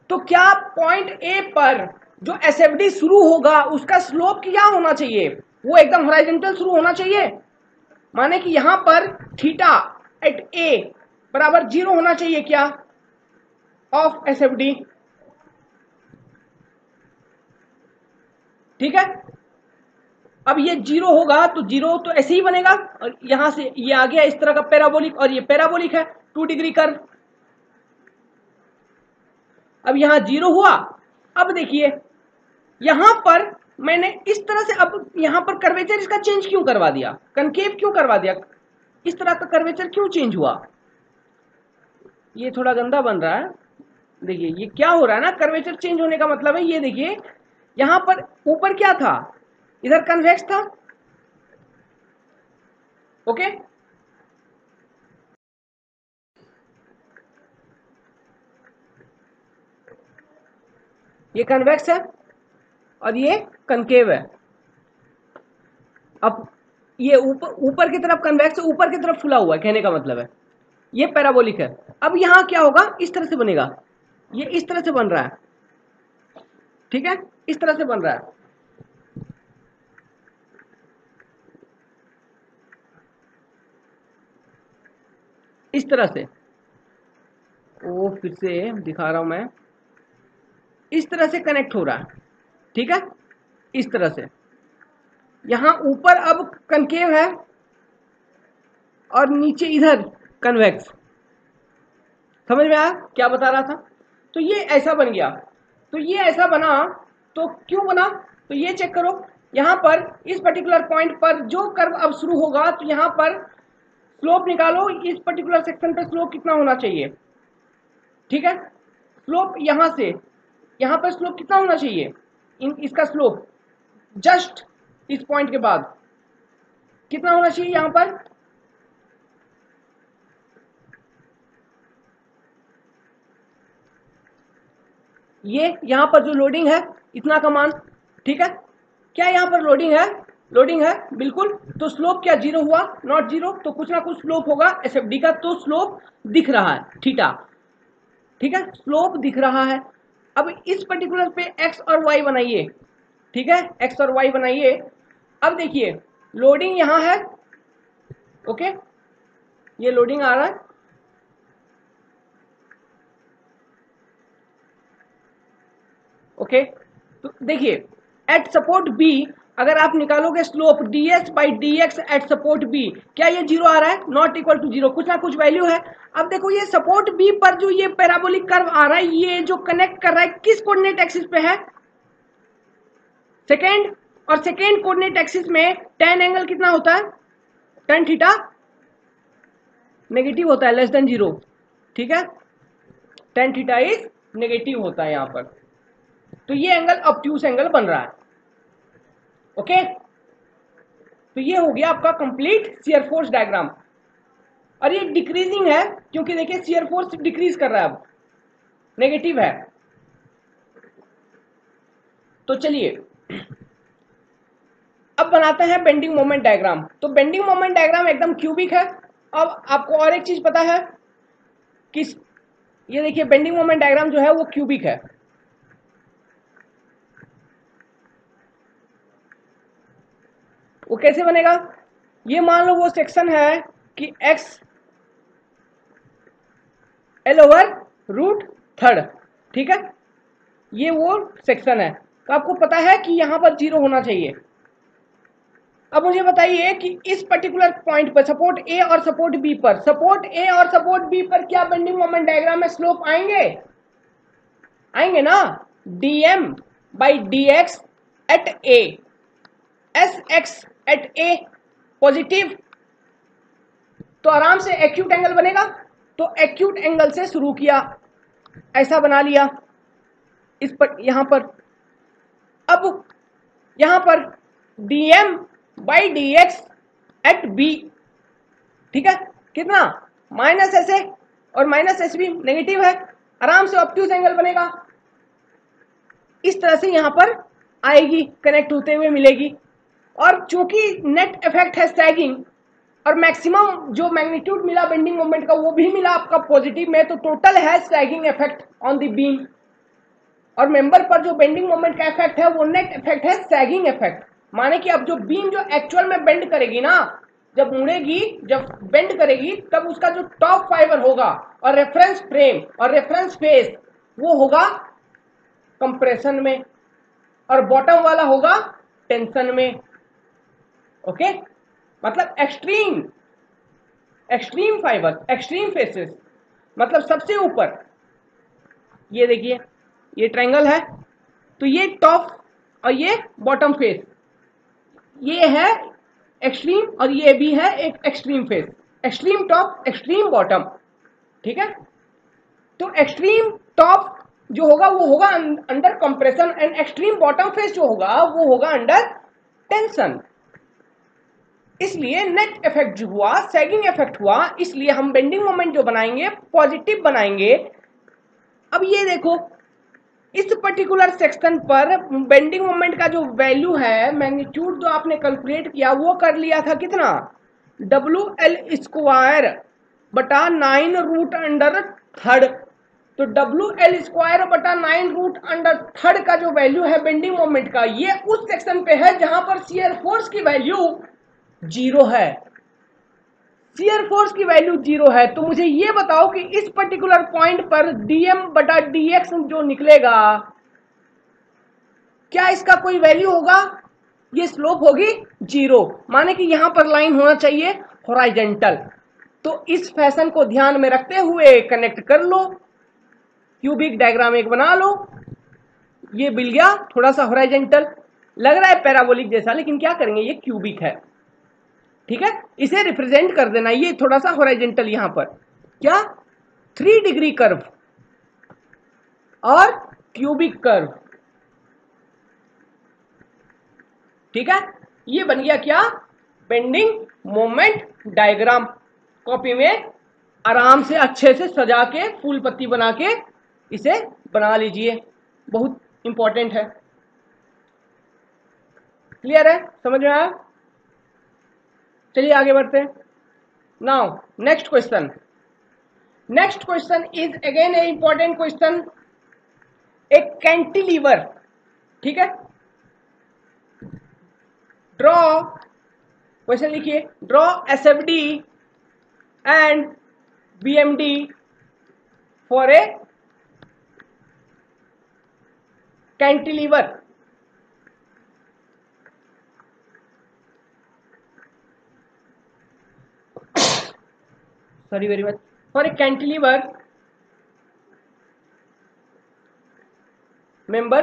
तो क्या पॉइंट ए पर जो एसएफडी शुरू होगा उसका स्लोप क्या होना चाहिए? वो एकदम हॉरिजॉन्टल शुरू होना चाहिए, माने कि यहां पर थीटा एट ए बराबर 0 होना चाहिए क्या ऑफ एसएफडी, ठीक है। अब ये 0 होगा तो 0 तो ऐसे ही बनेगा, और यहां से ये आ गया इस तरह का पैराबोलिक, और ये पैराबोलिक है 2 डिग्री कर्व। अब यहां 0 हुआ। अब देखिए यहां पर मैंने इस तरह से, अब यहां पर कर्वेचर इसका चेंज क्यों करवा दिया? कनकेव क्यों करवा दिया? इस तरह का कर्वेचर क्यों चेंज हुआ? ये थोड़ा गंदा बन रहा है। देखिए ये क्या हो रहा है ना, कर्वेचर चेंज होने का मतलब है, ये देखिए यहां पर ऊपर क्या था? इधर कन्वेक्स था, ओके। ये कन्वेक्स है और ये कनकेव है। अब ये ऊपर की तरफ कन्वेक्स, ऊपर की तरफ फुला हुआ है, कहने का मतलब है ये पैराबोलिक है। अब यहां क्या होगा? इस तरह से बनेगा, ये इस तरह से बन रहा है, ठीक है, इस तरह से बन रहा है। इस तरह से, ओ फिर से दिखा रहा हूं मैं, इस तरह से कनेक्ट हो रहा है, ठीक है, इस तरह से। यहां ऊपर अब कनकेव है और नीचे इधर कन्वेक्स। समझ में आया क्या बता रहा था? तो ये ऐसा बन गया। तो ये ऐसा बना, तो क्यों बना? तो ये चेक करो, यहाँ पर इस पर्टिकुलर पॉइंट पर जो कर्व अब शुरू होगा तो यहाँ पर स्लोप निकालो, इस पर्टिकुलर सेक्शन पे स्लोप कितना होना चाहिए, ठीक है। स्लोप यहाँ से यहाँ पर स्लोप कितना होना चाहिए, इसका स्लोप जस्ट इस पॉइंट के बाद कितना होना चाहिए यहाँ पर, ये यहाँ पर जो लोडिंग है इतना का मान, ठीक है। क्या यहाँ पर लोडिंग है, लोडिंग है बिल्कुल। तो स्लोप क्या जीरो हुआ, नॉट जीरो, तो कुछ ना कुछ स्लोप होगा एसएफडी का, तो स्लोप दिख रहा है थीटा, ठीक है, स्लोप दिख रहा है। अब इस पर्टिकुलर पे एक्स और वाई बनाइए, ठीक है, एक्स और वाई बनाइए। अब देखिए लोडिंग यहाँ है, ओके, ये लोडिंग आ रहा है, ओके। तो देखिए एट सपोर्ट बी अगर आप निकालोगे slope ds by D X at support B, क्या ये जीरो आ रहा है, नॉट इक्वल टू जीरो, कुछ ना कुछ वैल्यू है। अब देखो ये सपोर्ट बी पर जो ये पैराबोलिक कर्व आ रहा है, ये जो कनेक्ट कर रहा है किस कोऑर्डिनेट एक्सिस पे है, सेकेंड, और सेकेंड कोऑर्डिनेट एक्सिस में tan एंगल कितना होता है, tan थीटा नेगेटिव होता है, लेस देन जीरो, ठीक है, tan थीटा इज नेगेटिव होता है यहाँ पर। तो ये एंगल ऑब्ट्यूस एंगल बन रहा है, ओके। तो ये हो गया आपका कंप्लीट शियर फोर्स डायग्राम, और ये डिक्रीजिंग है क्योंकि देखिए शियर फोर्स डिक्रीज कर रहा है, अब नेगेटिव है। तो चलिए अब बनाते हैं बेंडिंग मोमेंट डायग्राम। तो बेंडिंग मोमेंट डायग्राम एकदम क्यूबिक है। अब आपको और एक चीज पता है कि ये देखिए बेंडिंग मोमेंट डायग्राम जो है वो क्यूबिक है, वो कैसे बनेगा, ये मान लो वो सेक्शन है कि X L over root third, ठीक है, ये वो सेक्शन है। तो आपको पता है कि यहां पर जीरो होना चाहिए। अब मुझे बताइए कि इस पर्टिकुलर पॉइंट पर सपोर्ट ए और सपोर्ट बी पर, सपोर्ट ए और सपोर्ट बी पर क्या बेंडिंग मोमेंट डायग्राम में स्लोप आएंगे, आएंगे ना, dm by D X at A, S X at A positive, तो आराम से एक्यूट एंगल बनेगा। तो एक्यूट एंगल से शुरू किया, ऐसा बना लिया इस पर, यहां पर। अब यहां पर dm by D X at B, ठीक है, कितना, माइनस एस ए, और माइनस एस बी नेगेटिव है, आराम से ऑब्ट्यूस एंगल बनेगा। इस तरह से यहां पर आएगी, कनेक्ट होते हुए मिलेगी। और चूंकि नेट इफेक्ट है सैगिंग, और मैक्सिमम जो मैग्नीट्यूड मिला बेंडिंग मोमेंट का वो भी मिला आपका पॉजिटिव में, तो टोटल है sagging effect on the beam, और मेंबर पर जो बेंडिंग मोमेंट का इफेक्ट है वो नेट इफेक्ट है सैगिंग इफेक्ट। माने कि अब जो बीम जो एक्चुअल में बेंड करेगी ना, जब मुड़ेगी, जब बेंड करेगी, तब उसका जो टॉप फाइबर होगा और रेफरेंस फ्रेम और रेफरेंस फेस वो होगा कंप्रेशन में, और बॉटम वाला होगा टेंशन में, ओके। मतलब extreme, extreme fibre, extreme faces, मतलब सबसे ऊपर ये देखिए ये ट्रायंगल है, तो ये टॉप और ये बॉटम फेस, ये है एक्सट्रीम, और ये भी है एक extreme face, extreme top extreme bottom, ठीक है। तो एक्सट्रीम टॉप जो होगा वो होगा under compression, and extreme bottom face जो होगा वो होगा अंडर टेंशन। इसलिए नेट इफेक्ट जो हुआ, सैगिंग इफेक्ट हुआ, इसलिए हम बेंडिंग मोमेंट जो बनाएंगे पॉजिटिव बनाएंगे। अब ये देखो इस पर्टिकुलर सेक्शन पर बेंडिंग मोमेंट का जो वैल्यू है, मैग्नीट्यूड जो आपने कैलकुलेट किया वो कर लिया था कितना, WL स्क्वायर बटा 9 रूट अंडर थर्ड। तो WL स्क्वायर बटा 9 रूट अंडर थर्ड का जो वैल्यू है बेंडिंग मोमेंट का, ये उस सेक्शन पे है जहां पर शियर फोर्स की वैल्यू जीरो है, शियर फोर्स की वैल्यू जीरो है। तो मुझे ये बताओ कि इस पर्टिकुलर पॉइंट पर dm बटा dx जो निकलेगा, क्या इसका कोई वैल्यू होगा, ये स्लोप होगी जीरो, माने कि यहां पर लाइन होना चाहिए हॉरिजॉन्टल। तो इस फैशन को ध्यान में रखते हुए कनेक्ट कर लो, क्यूबिक डायग्राम एक बना लो, ये मिल गया थोड़ा सा हॉरिजॉन्टल। लग रहा है पैराबोलिक जैसा, लेकिन क्या करेंगे, ये क्यूबिक है, ठीक है। इसे रिप्रेजेंट कर देना, ये थोड़ा सा हॉरिजॉन्टल यहां पर क्या 3 डिग्री कर्व और क्यूबिक कर्व, ठीक है। ये बन गया क्या, बेंडिंग मोमेंट डायग्राम। कॉपी में आराम से अच्छे से सजा के फूल पत्ती बना के इसे बना लीजिए, बहुत इंपॉर्टेंट है। क्लियर है, समझ में आया? चलिए आगे बढ़ते हैं। Now next question, next question is again A important question, एक कैंटिलीवर, ठीक है। ड्रॉ, क्वेश्चन लिखिए, draw SFD and BMD for a cantilever. Sorry very much. For a cantilever member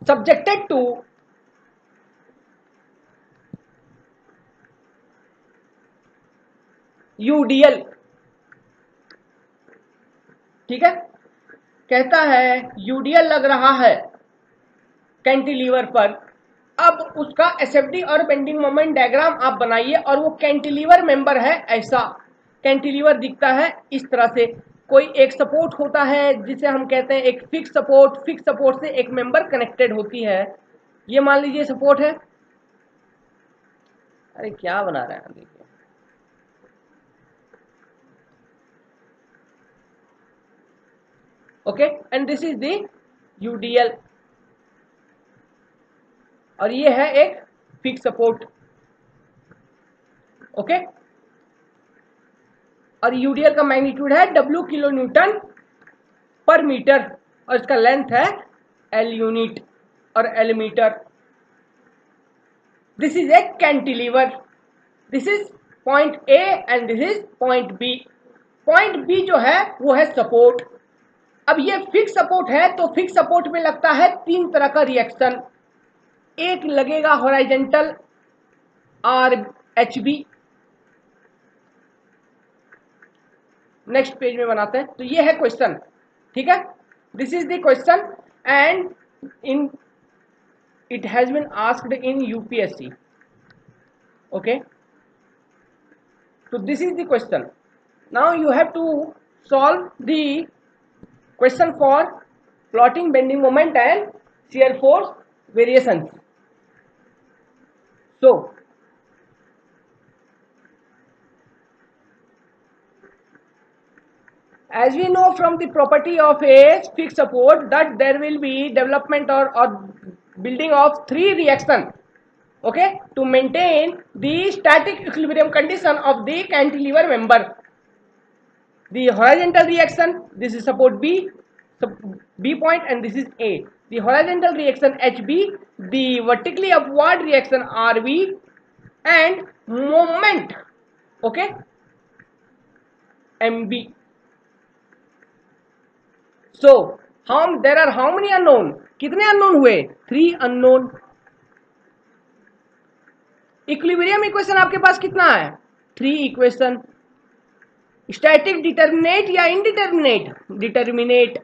subjected to UDL, ठीक है, कहता है यूडीएल लग रहा है कैंटिलीवर पर। अब उसका एसएफडी और बेंडिंग मोमेंट डायग्राम आप बनाइए, और वो कैंटिलीवर मेंबर है, ऐसा कैंटिलीवर दिखता है इस तरह से। कोई एक सपोर्ट होता है जिसे हम कहते हैं एक फिक्स सपोर्ट, फिक्स सपोर्ट से एक मेंबर कनेक्टेड होती है। ये मान लीजिए सपोर्ट है, अरे क्या बना रहे हैं, देखिए okay, and this is the UDL, और ये है एक फिक्स सपोर्ट, ओके। और यूडीएल का मैग्नीट्यूड है W किलो न्यूटन पर मीटर, और इसका लेंथ है L यूनिट और L metre. This is a cantilever, this is point A and this is point B। Point B जो है वो है सपोर्ट। अब ये फिक्स सपोर्ट है, तो फिक्स सपोर्ट में लगता है 3 तरह का रिएक्शन। एक लगेगा हॉरिजॉन्टल RHB, नेक्स्ट पेज में बनाते हैं। तो ये है क्वेश्चन, ठीक है, this is the question and in it has been asked in UPSC, okay. तो this is the question, now you have to solve the question for plotting bending moment and shear force variations. So as we know from the property of a fixed support that there will be development or building of 3 reaction, okay, to maintain the static equilibrium condition of the cantilever member. The horizontal reaction, this is support B point, and this is A. The horizontal reaction HB, the vertically upward reaction RV, and moment, okay, MB. So there are how many unknown? कितने unknown हुए? 3 unknown. Equilibrium equation आपके पास कितना है? 3 equation. Static determinate या indeterminate? Determinate,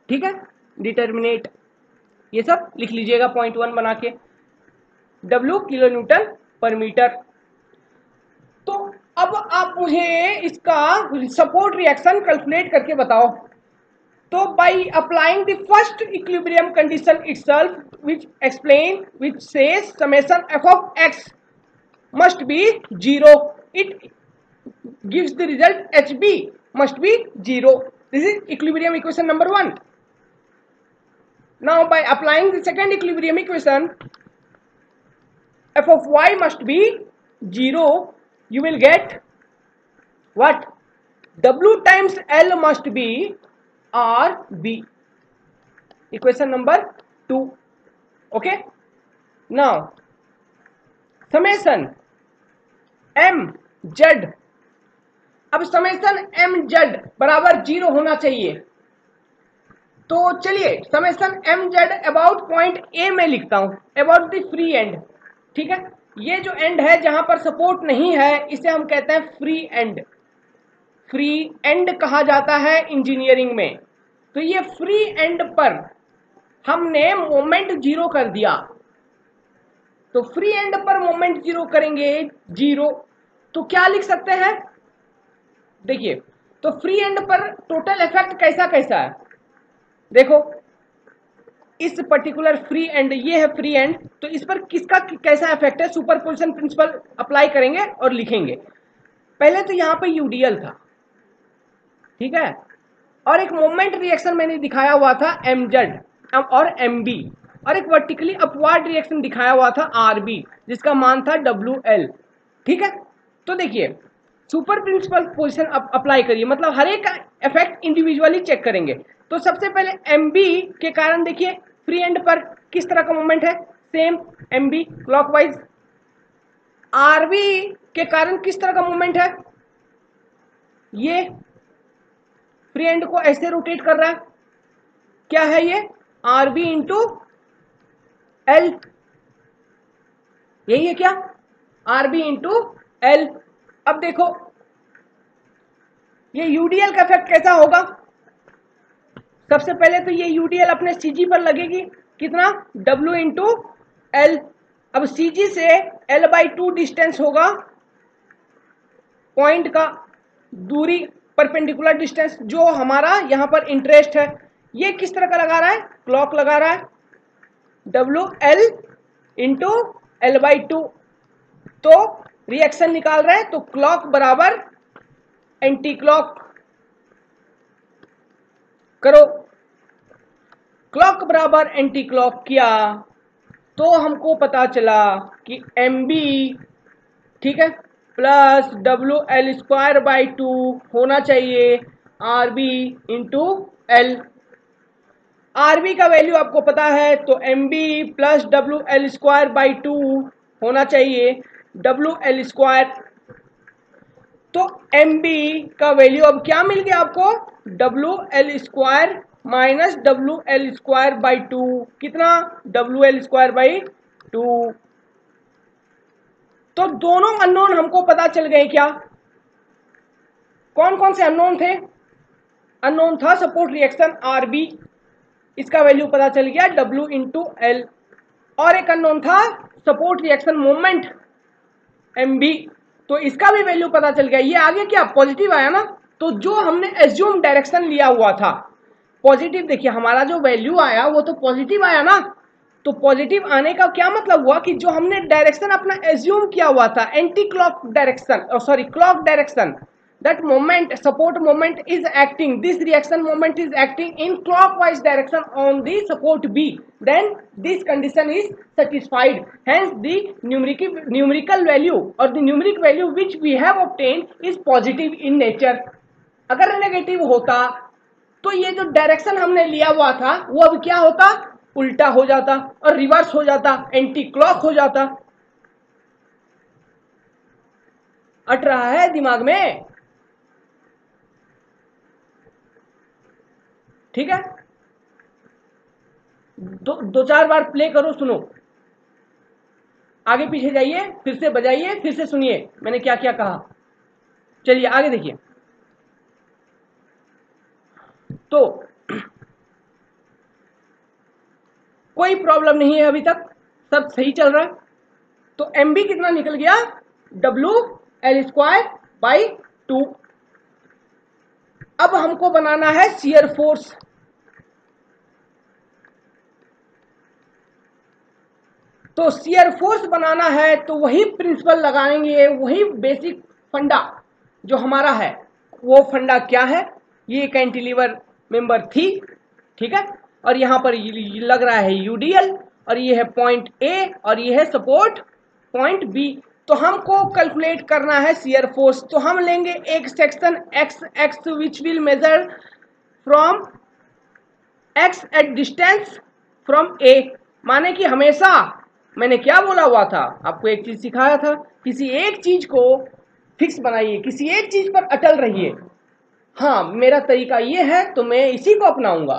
ठीक है, determinate. ये सब लिख लीजिएगा पॉइंट 1 बना के, W किलो न्यूटन पर मीटर। तो अब आप मुझे इसका सपोर्ट रिएक्शन कैलकुलेट करके बताओ। तो by applying the first equilibrium condition itself which says summation f of x must be 0, it gives the result HB must be 0. This is equilibrium equation number 1. Now by applying the second equilibrium equation, f of y must be 0, you will get what? W times L must be RB. Equation number 2. Okay. Now summation mz, अब summation mz बराबर 0 होना चाहिए। तो चलिए summation M Z about point A में लिखता हूं, about the free and. ठीक है, ये जो एंड है जहां पर सपोर्ट नहीं है इसे हम कहते हैं फ्री एंड। फ्री एंड कहा जाता है इंजीनियरिंग में। तो ये फ्री एंड पर हमने मोमेंट जीरो कर दिया, तो फ्री एंड पर मोमेंट जीरो करेंगे जीरो, तो क्या लिख सकते हैं? देखिए, तो फ्री एंड पर टोटल इफेक्ट कैसा कैसा है, देखो इस पर्टिकुलर फ्री एंड, ये है फ्री एंड, तो इस पर किसका कैसा इफेक्ट है, सुपरपोजिशन प्रिंसिपल अप्लाई करेंगे और लिखेंगे। पहले तो यहां पे यूडीएल था, ठीक है, और एक मोमेंट रिएक्शन मैंने दिखाया हुआ था एमजेड और एमबी, और एक वर्टिकली अपवार्ड रिएक्शन दिखाया हुआ था आरबी जिसका मान था डब्ल्यू एल। ठीक है, तो देखिए सुपर प्रिंसिपल पोजीशन अप्लाई करिए, मतलब हर एक इफेक्ट इंडिविजुअली चेक करेंगे। तो सबसे पहले एमबी के कारण देखिए फ्री एंड पर किस तरह का मोमेंट है, सेम एमबी क्लॉकवाइज। आरबी के कारण किस तरह का मोमेंट है, ये फ्री एंड को ऐसे रोटेट कर रहा है, क्या है ये, आरबी इंटू एल, यही है क्या, आरबी इंटू एल। अब देखो ये यूडीएल का इफेक्ट कैसा होगा, सबसे पहले तो ये यूडीएल अपने सीजी पर लगेगी, कितना, डब्ल्यू इंटू एल। अब सीजी से L/2 डिस्टेंस होगा, पॉइंट का दूरी, परपेंडिकुलर डिस्टेंस जो हमारा यहां पर इंटरेस्ट है। ये किस तरह का लगा रहा है, क्लॉक लगा रहा है, WL इंटू L/2। तो रिएक्शन निकाल रहे हैं, तो क्लॉक बराबर एंटी क्लॉक करो, क्लॉक बराबर एंटी क्लॉक किया तो हमको पता चला कि MB, ठीक है, प्लस WL² 2 होना चाहिए RB इंटू एल। RB का वैल्यू आपको पता है, तो MB प्लस WL² 2 होना चाहिए WL²। तो MB का वैल्यू अब क्या मिल गया आपको, WL² माइनस WL² 2, कितना, WL² 2। तो दोनों अननोन हमको पता चल गए क्या, कौन कौन से अननोन थे, अननोन था सपोर्ट रिएक्शन RB, इसका वैल्यू पता चल गया W इंटू एल, और एक अननोन था सपोर्ट रिएक्शन मोमेंट MB, तो इसका भी वैल्यू पता चल गया। ये आगे क्या पॉजिटिव आया ना, तो जो हमने एज्यूम डायरेक्शन लिया हुआ था पॉजिटिव, देखिए हमारा जो वैल्यू आया वो तो पॉजिटिव आया ना, तो पॉजिटिव आने का क्या मतलब हुआ कि जो हमने डायरेक्शन अपना एज्यूम किया हुआ था anti clock direction, sorry clock direction, that moment support moment is acting, this reaction moment is acting in clockwise direction on the support B, then this condition is satisfied, hence the numerical value or the numeric value which we have obtained is positive in nature। अगर negative होता तो ये जो direction हमने लिया हुआ था वो अब क्या होता, उल्टा हो जाता और रिवर्स हो जाता, एंटी क्लॉक हो जाता। अट रहा है दिमाग में, ठीक है, दो चार बार प्ले करो, सुनो, आगे पीछे जाइए, फिर से बजाइए, फिर से सुनिए मैंने क्या क्या कहा। चलिए आगे देखिए, तो कोई प्रॉब्लम नहीं है अभी तक, सब सही चल रहा है। तो MB कितना निकल गया, WL² 2। अब हमको बनाना है शियर फोर्स, तो शियर फोर्स बनाना है तो वही प्रिंसिपल लगाएंगे, वही बेसिक फंडा जो हमारा है। वो फंडा क्या है, ये कैंटिलीवर मेंबर थी, ठीक है, और यहां पर लग रहा है यूडीएल, और ये है पॉइंट ए और ये है सपोर्ट पॉइंट बी। तो हमको कैलकुलेट करना है शियर फोर्स, तो हम लेंगे एक section x which will measure from x at distance from A, माने कि हमेशा मैंने क्या बोला हुआ था, आपको एक चीज सिखाया था, किसी एक चीज को फिक्स बनाइए, किसी एक चीज पर अटल रहिए। हाँ मेरा तरीका ये है तो मैं इसी को अपनाऊंगा,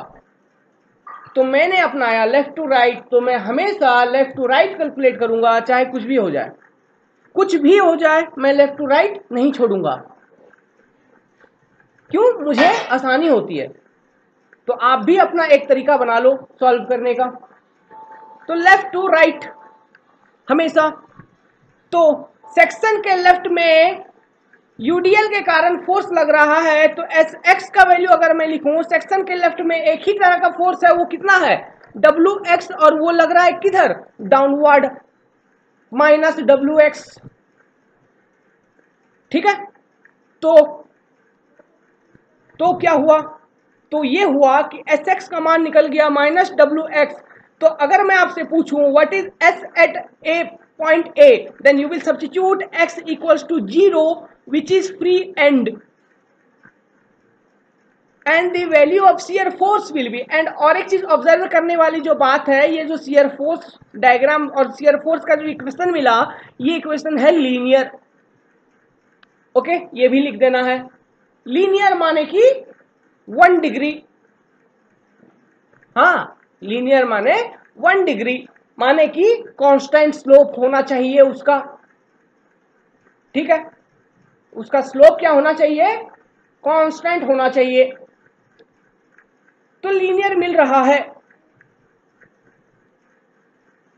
तो मैंने अपनाया लेफ्ट टू राइट, तो मैं हमेशा लेफ्ट टू राइट कैलकुलेट करूंगा, चाहे कुछ भी हो जाए। कुछ भी हो जाए मैं लेफ्ट टू राइट नहीं छोड़ूंगा। क्यों? मुझे आसानी होती है। तो आप भी अपना एक तरीका बना लो सॉल्व करने का। तो लेफ्ट टू राइट हमेशा। तो सेक्शन के लेफ्ट में यूडीएल के कारण फोर्स लग रहा है, तो एस एक्स का वैल्यू अगर मैं लिखूं, सेक्शन के लेफ्ट में एक ही तरह का फोर्स है, वो कितना है? डब्ल्यू एक्स, और वो लग रहा है किधर? Downward, minus W x. ठीक है। तो क्या हुआ? तो ये हुआ कि एस एक्स का मान निकल गया माइनस डब्ल्यू एक्स। तो अगर मैं आपसे पूछूं what is S at A point A, then you will substitute X equals to 0 which is free and the value of shear force will be. And और एक चीज ऑब्जर्व करने वाली जो बात है, ये जो शियर फोर्स डायग्राम और शियर फोर्स का जो इक्वेशन मिला, ये इक्वेशन है लीनियर। ओके, ये भी लिख देना है। लीनियर माने कि 1 डिग्री। हाँ, लीनियर माने 1 डिग्री, माने कि कांस्टेंट स्लोप होना चाहिए उसका। ठीक है, उसका स्लोप क्या होना चाहिए? कांस्टेंट होना चाहिए। तो लीनियर मिल रहा है।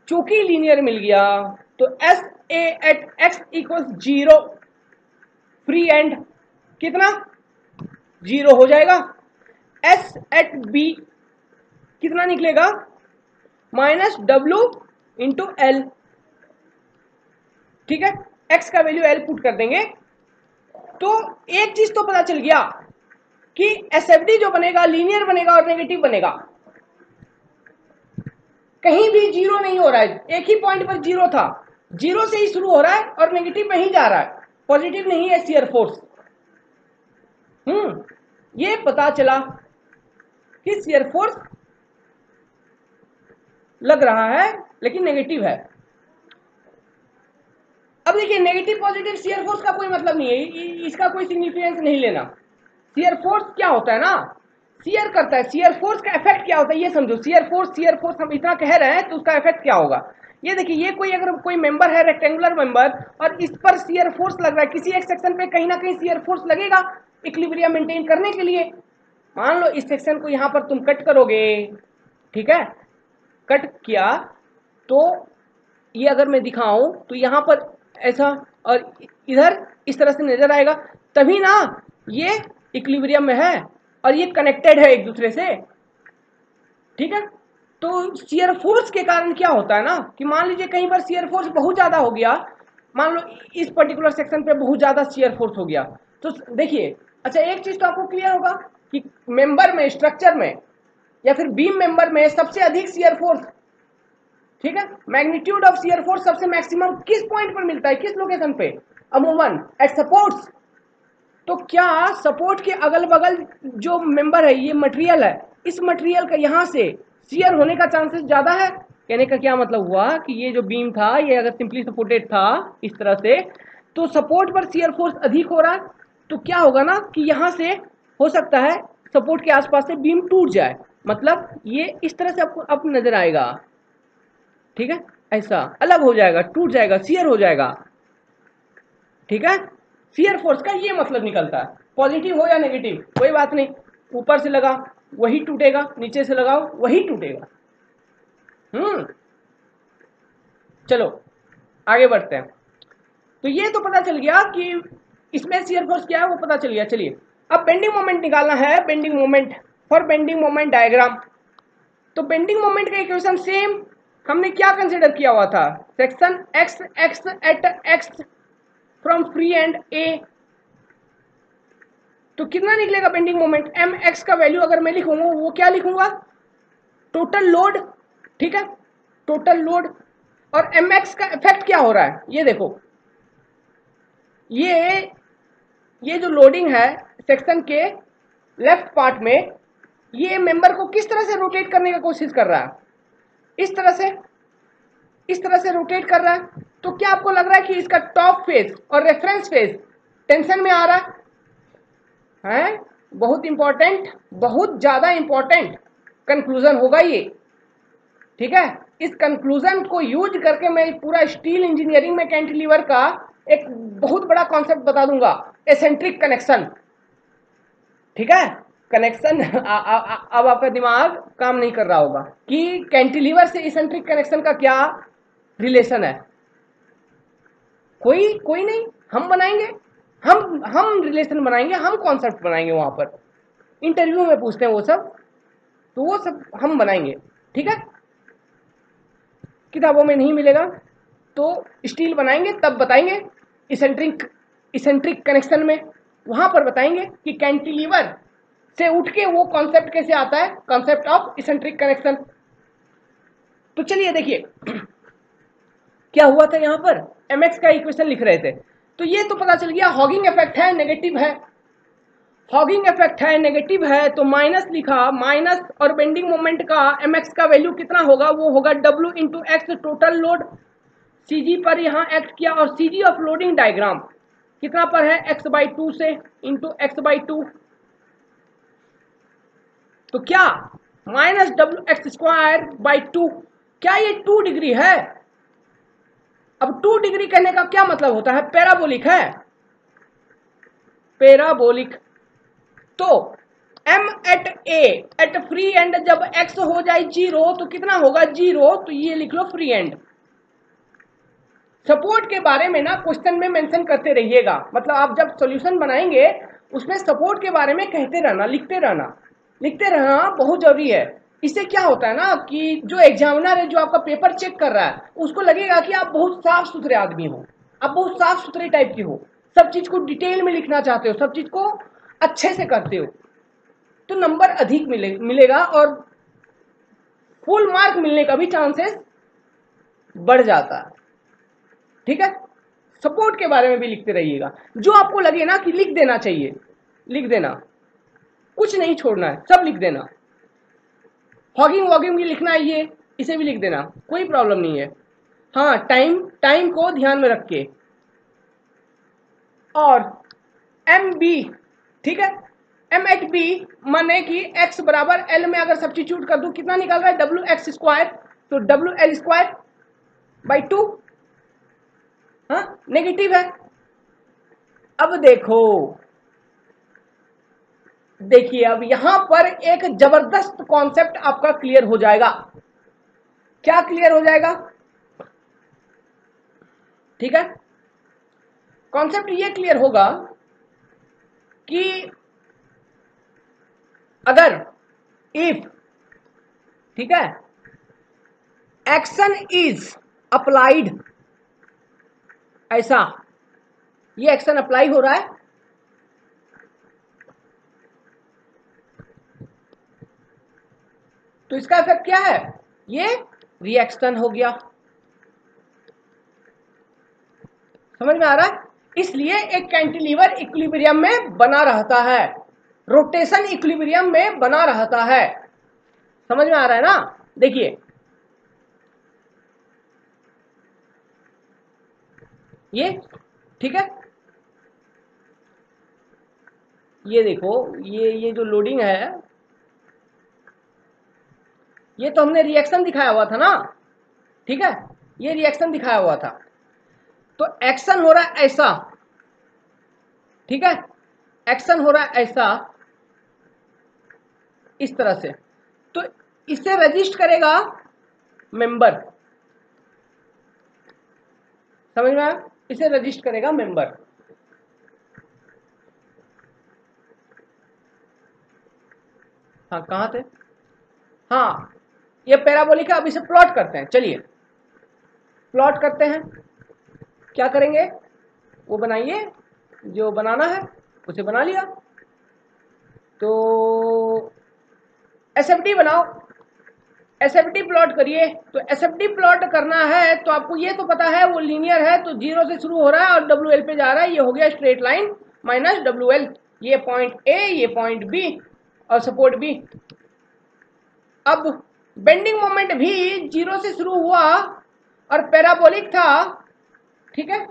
चूंकि लीनियर मिल गया तो S A at x equal 0 free end कितना? 0 हो जाएगा। एस एट बी कितना निकलेगा? Minus W into L. ठीक है, एक्स का वैल्यू एल पुट कर देंगे। तो एक चीज तो पता चल गया कि एसएफडी जो बनेगा लीनियर बनेगा और नेगेटिव बनेगा। कहीं भी 0 नहीं हो रहा है, एक ही पॉइंट पर 0 था, 0 से ही शुरू हो रहा है और नेगेटिव में ही जा रहा है, पॉजिटिव नहीं है शियर फोर्स। ये पता चला कि शियर फोर्स लग रहा है लेकिन नेगेटिव है। अब देखिए, नेगेटिव पॉजिटिव शियर फोर्स का कोई मतलब नहीं है, इसका कोई सिग्निफिकेंस नहीं लेना। शियर फोर्स क्या होता है ना, शियर करता है। शियर फोर्स का इफेक्ट क्या होता है ये समझो। शियर फोर्स हम इतना कह रहे हैं तो उसका इफेक्ट क्या होगा? ये देखिए, ये कोई अगर कोई मेंबर है रेक्टेंगुलर मेंबर और इस पर शियर फोर्स लग रहा है, किसी एक सेक्शन पे कहीं ना कहीं शियर फोर्स लगेगा इक्विलिब्रियम मेंटेन करने के लिए। मान लो इस सेक्शन को यहां पर तुम कट करोगे, ठीक है, कट किया तो ये अगर मैं दिखाऊं तो यहां पर ऐसा और इधर इस तरह से नजर आएगा, तभी ना ये इक्विलिब्रियम में है और ये कनेक्टेड है एक दूसरे से। ठीक है, तो शियर फोर्स के कारण क्या होता है ना कि मान लीजिए कहीं पर शियर फोर्स बहुत ज्यादा हो गया, मान लो इस पर्टिकुलर सेक्शन पे बहुत ज्यादा शियर फोर्स हो गया, तो देखिए, अच्छा एक चीज तो आपको क्लियर होगा कि मेंबर में, स्ट्रक्चर में या फिर बीम मेंबर में सबसे अधिक शियर फोर्स, ठीक है, मैग्नीट्यूड ऑफ शियर फोर्स सबसे मैक्सिमम किस पॉइंट पर मिलता है, किस लोकेशन पे? अमूमन एट सपोर्ट्स। तो क्या सपोर्ट के अगल बगल जो मेंबर है, ये मटेरियल है, इस मटेरियल का यहां से शियर होने का चांसेस ज्यादा है? कहने का क्या मतलब हुआ कि ये जो बीम था, ये अगर सिंपली सपोर्टेड था इस तरह से, तो सपोर्ट पर शियर फोर्स अधिक हो रहा है, तो क्या होगा ना कि यहां से हो सकता है सपोर्ट के आसपास से बीम टूट जाए, मतलब ये इस तरह से आपको अब नजर आएगा। ठीक है, ऐसा अलग हो जाएगा, टूट जाएगा, शियर हो जाएगा। ठीक है, शियर फोर्स का ये मतलब निकलता है। पॉजिटिव हो या नेगेटिव कोई बात नहीं, ऊपर से लगा वही टूटेगा, नीचे से लगाओ वही टूटेगा। चलो आगे बढ़ते हैं। तो ये तो पता चल गया कि इसमें शियर फोर्स क्या है, वो पता चल गया। चलिए अब बेंडिंग मोमेंट निकालना है। Bending moment, for bending moment diagram. तो बेंडिंग मोमेंट का इक्वेशन सेम हमने क्या कंसिडर किया हुआ था, section X X at X from free end A. तो कितना निकलेगा बेंडिंग मोमेंट? एम एक्स का वैल्यू अगर मैं लिखूंगा, वो क्या लिखूंगा? Total load. ठीक है, टोटल लोड। और एम एक्स का इफेक्ट क्या हो रहा है ये देखो, ये जो लोडिंग है सेक्शन के लेफ्ट पार्ट में, ये मेंबर को किस तरह से रोटेट करने की कोशिश कर रहा है? इस तरह से, इस तरह से रोटेट कर रहा है। तो क्या आपको लग रहा है कि इसका टॉप फेस और रेफरेंस फेस टेंशन में आ रहा है? बहुत इंपॉर्टेंट, बहुत ज्यादा इंपॉर्टेंट। कंक्लूजन होगा ये, ठीक है। इस कंक्लूजन को यूज करके मैं पूरा स्टील इंजीनियरिंग में कैंटिलीवर का एक बहुत बड़ा कॉन्सेप्ट बता दूंगा, एसेंट्रिक कनेक्शन, ठीक है। कनेक्शन अब आपका दिमाग काम नहीं कर रहा होगा कि कैंटिलीवर से एसेंट्रिक कनेक्शन का क्या रिलेशन है। कोई नहीं, हम बनाएंगे, हम रिलेशन बनाएंगे, हम कॉन्सेप्ट बनाएंगे। वहां पर इंटरव्यू में पूछते हैं वो सब, तो वो सब हम बनाएंगे, ठीक है। किताबों में नहीं मिलेगा, तो स्टील बनाएंगे तब बताएंगे। इसेंट्रिक कनेक्शन में वहां पर बताएंगे कि कैंटिलीवर से उठ के वो कॉन्सेप्ट कैसे आता है, कॉन्सेप्ट ऑफ इसेंट्रिक कनेक्शन। तो चलिए देखिए क्या हुआ था, यहां पर mx का इक्वेशन लिख रहे थे, तो ये तो पता चल गया हॉगिंग इफेक्ट है, नेगेटिव है। हॉगिंग इफेक्ट है, नेगेटिव है, तो माइनस लिखा, माइनस और बेंडिंग मोमेंट का mx का वैल्यू कितना होगा, वो होगा w into x total load. cg पर यहाँ एक्ट किया, और cg ऑफ लोडिंग डायग्राम कितना पर है, x/2 से इंटू x/2, तो क्या माइनस wx²/2, क्या ये 2 डिग्री है। अब 2 डिग्री कहने का क्या मतलब होता है, पैराबोलिक है, पैराबोलिक। तो m at a at free end जब x हो जाए 0 तो कितना होगा, 0, तो ये लिख लो फ्री एंड। सपोर्ट के बारे में ना क्वेश्चन में मेंशन करते रहिएगा, मतलब आप जब सॉल्यूशन बनाएंगे उसमें सपोर्ट के बारे में कहते रहना, लिखते रहना बहुत जरूरी है। इससे क्या होता है ना कि जो एग्जामिनर है, जो आपका पेपर चेक कर रहा है, उसको लगेगा कि आप बहुत साफ सुथरे आदमी हो, आप बहुत साफ सुथरे टाइप की हो, सब चीज को डिटेल में लिखना चाहते हो, सब चीज को अच्छे से करते हो, तो नंबर अधिक मिलेगा और फुल मार्क मिलने का भी चांसेस बढ़ जाता है, ठीक है। सपोर्ट के बारे में भी लिखते रहिएगा, जो आपको लगे ना कि लिख देना चाहिए लिख देना, कुछ नहीं छोड़ना है, सब लिख देना। हॉगिंग वॉगिंग भी लिखना है, ये इसे भी लिख देना, कोई प्रॉब्लम नहीं है। हाँ, टाइम को ध्यान में रख के। और एम बी, ठीक है, एम एट बी माने कि x बराबर एल में अगर सब्स्टिट्यूट कर दूं, कितना निकल रहा है, wx², तो WL²/2, हाँ नेगेटिव है। अब देखिए अब यहां पर एक जबरदस्त कॉन्सेप्ट आपका क्लियर हो जाएगा। क्या क्लियर हो जाएगा, ठीक है। कॉन्सेप्ट ये क्लियर होगा कि अगर इफ, ठीक है, एक्शन इज अप्लाइड, ऐसा ये एक्शन अप्लाई हो रहा है, तो इसका इफेक्ट क्या है, ये रिएक्शन हो गया। समझ में आ रहा है। इसलिए एक कैंटिलीवर इक्विलिब्रियम में बना रहता है, रोटेशन इक्विलिब्रियम में बना रहता है। समझ में आ रहा है ना। देखिए ये, ठीक है, ये देखो, ये जो लोडिंग है, ये तो हमने रिएक्शन दिखाया हुआ था ना, ठीक है, ये रिएक्शन दिखाया हुआ था। तो एक्शन हो रहा है ऐसा, ठीक है, एक्शन हो रहा है ऐसा, इस तरह से, तो इसे रजिस्ट करेगा मेंबर। समझ में आया, इसे रजिस्ट करेगा मेंबर। हाँ कहाँ थे, हाँ ये पैराबोलिक है। अब इसे प्लॉट करते हैं, चलिए प्लॉट करते हैं। क्या करेंगे, वो बनाइए, जो बनाना है उसे बना लिया। तो एसएफडी बनाओ, एसएफडी प्लॉट करिए। तो एसएफडी प्लॉट करना है तो आपको ये तो पता है वो लीनियर है, तो 0 से शुरू हो रहा है और WL पे जा रहा है, ये हो गया स्ट्रेट लाइन माइनस WL, ये पॉइंट A, ये पॉइंट B और सपोर्ट B। अब बेंडिंग मोमेंट भी 0 से शुरू हुआ और पैराबोलिक था, ठीक है,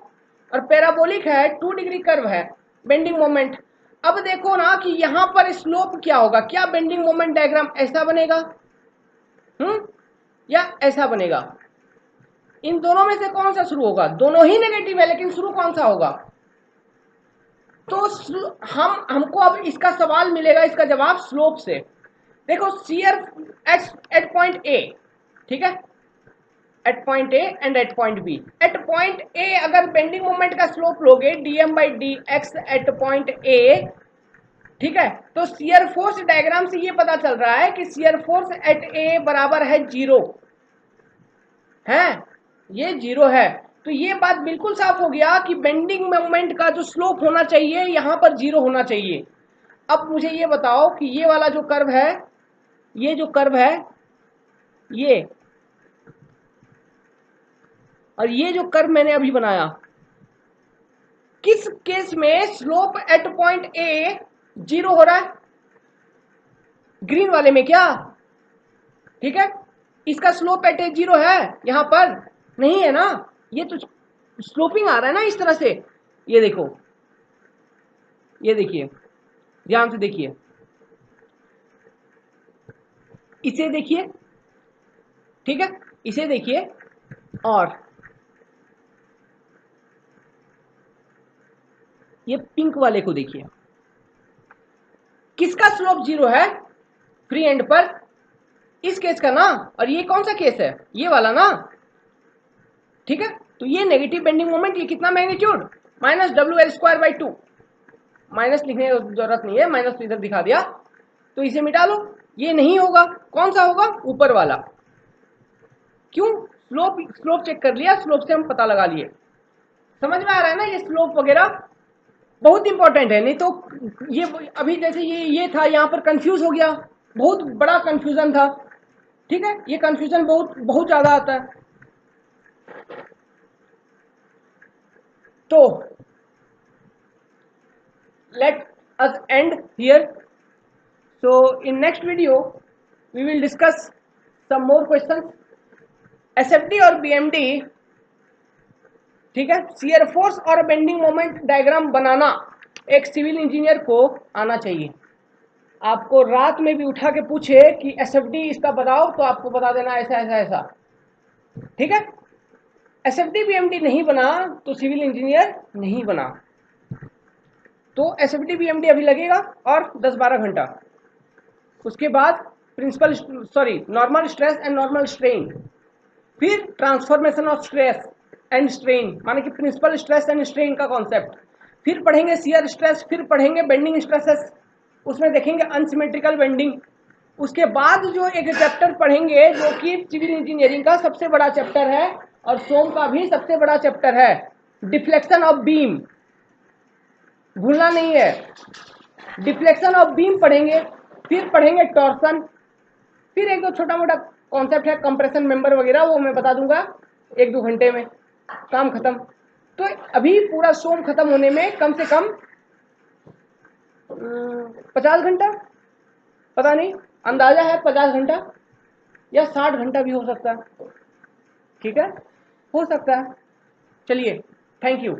और पैराबोलिक है, 2 डिग्री कर्व है बेंडिंग मोमेंट। अब देखो ना कि यहां पर स्लोप क्या होगा, क्या बेंडिंग मोमेंट डायग्राम ऐसा बनेगा, या ऐसा बनेगा? इन दोनों में से कौन सा शुरू होगा? दोनों ही नेगेटिव है, लेकिन शुरू कौन सा होगा? तो हमको अब इसका सवाल मिलेगा, इसका जवाब स्लोप से। देखो शियर एट पॉइंट ए, ठीक है, at point A and at point B. At point A अगर बेंडिंग मोमेंट का स्लोप लोगे dm/dx एट पॉइंट ए, ठीक है, तो शियर फोर्स डायग्राम से ये पता चल रहा है कि शियर फोर्स एट ए बराबर है 0 है, ये 0 है। तो ये बात बिल्कुल साफ हो गया कि बेंडिंग मोमेंट का जो स्लोप होना चाहिए यहां पर 0 होना चाहिए। अब मुझे ये बताओ कि ये वाला जो कर्व है, ये जो कर्व है ये, और ये जो कर्व मैंने अभी बनाया, किस केस में स्लोप एट पॉइंट ए 0 हो रहा है? ग्रीन वाले में क्या? ठीक है, इसका स्लोप एट ए 0 है, यहां पर नहीं है ना, ये तो स्लोपिंग आ रहा है ना इस तरह से। ये देखो, ये देखिए, ध्यान से देखिए, इसे देखिए, ठीक है, इसे देखिए, और ये पिंक वाले को देखिए, किसका स्लोप 0 है? फ्री एंड पर, इस केस का ना। और ये कौन सा केस है? ये वाला ना, ठीक है। तो ये नेगेटिव बेंडिंग मोमेंट, ये कितना मैग्नीट्यूड? -WL²/2। माइनस लिखने की जरूरत नहीं है, माइनस तो इधर दिखा दिया, तो इसे मिटा लो। ये नहीं होगा, कौन सा होगा? ऊपर वाला। क्यों? स्लोप चेक कर लिया, स्लोप से हम पता लगा लिए। समझ में आ रहा है ना? ये स्लोप वगैरह बहुत इंपॉर्टेंट है, नहीं तो ये अभी जैसे ये था, यहां पर कंफ्यूज हो गया, बहुत बड़ा कंफ्यूजन था, ठीक है, ये कंफ्यूजन बहुत बहुत ज्यादा आता है। तो let us end here. So in next video we will discuss some more questions. SFD और BMD, ठीक है, शियर फोर्स और बेंडिंग मोमेंट डायग्राम बनाना एक सिविल इंजीनियर को आना चाहिए। आपको रात में भी उठा के पूछे कि SFD इसका बताओ, तो आपको बता देना ऐसा ऐसा ऐसा, ठीक है। SFD BMD नहीं बना तो सिविल इंजीनियर नहीं बना। तो SFD BMD अभी लगेगा और 10-12 घंटा, उसके बाद normal stress and normal strain, फिर transformation of stress and strain, माने कि प्रिंसिपल स्ट्रेस एंड स्ट्रेन का कॉन्सेप्ट, फिर पढ़ेंगे शियर स्ट्रेस, फिर पढ़ेंगे बेंडिंग स्ट्रेसेस, उसमें देखेंगे अनसिमेट्रिकल बेंडिंग। उसके बाद जो एक चैप्टर पढ़ेंगे जो कि सिविल इंजीनियरिंग का सबसे बड़ा चैप्टर है और सोम का भी सबसे बड़ा चैप्टर है, डिफ्लेक्शन ऑफ बीम, भूलना नहीं है। डिफ्लेक्शन ऑफ बीम पढ़ेंगे, फिर पढ़ेंगे टॉर्सन, फिर एक दो छोटा मोटा कॉन्सेप्ट है कंप्रेशन मेंबर वगैरह, वो मैं बता दूंगा 1-2 घंटे में, काम खत्म। तो अभी पूरा सोम खत्म होने में कम से कम 50 घंटा, पता नहीं, अंदाजा है 50 घंटा या 60 घंटा भी हो सकता है, ठीक है, हो सकता है। चलिए, थैंक यू।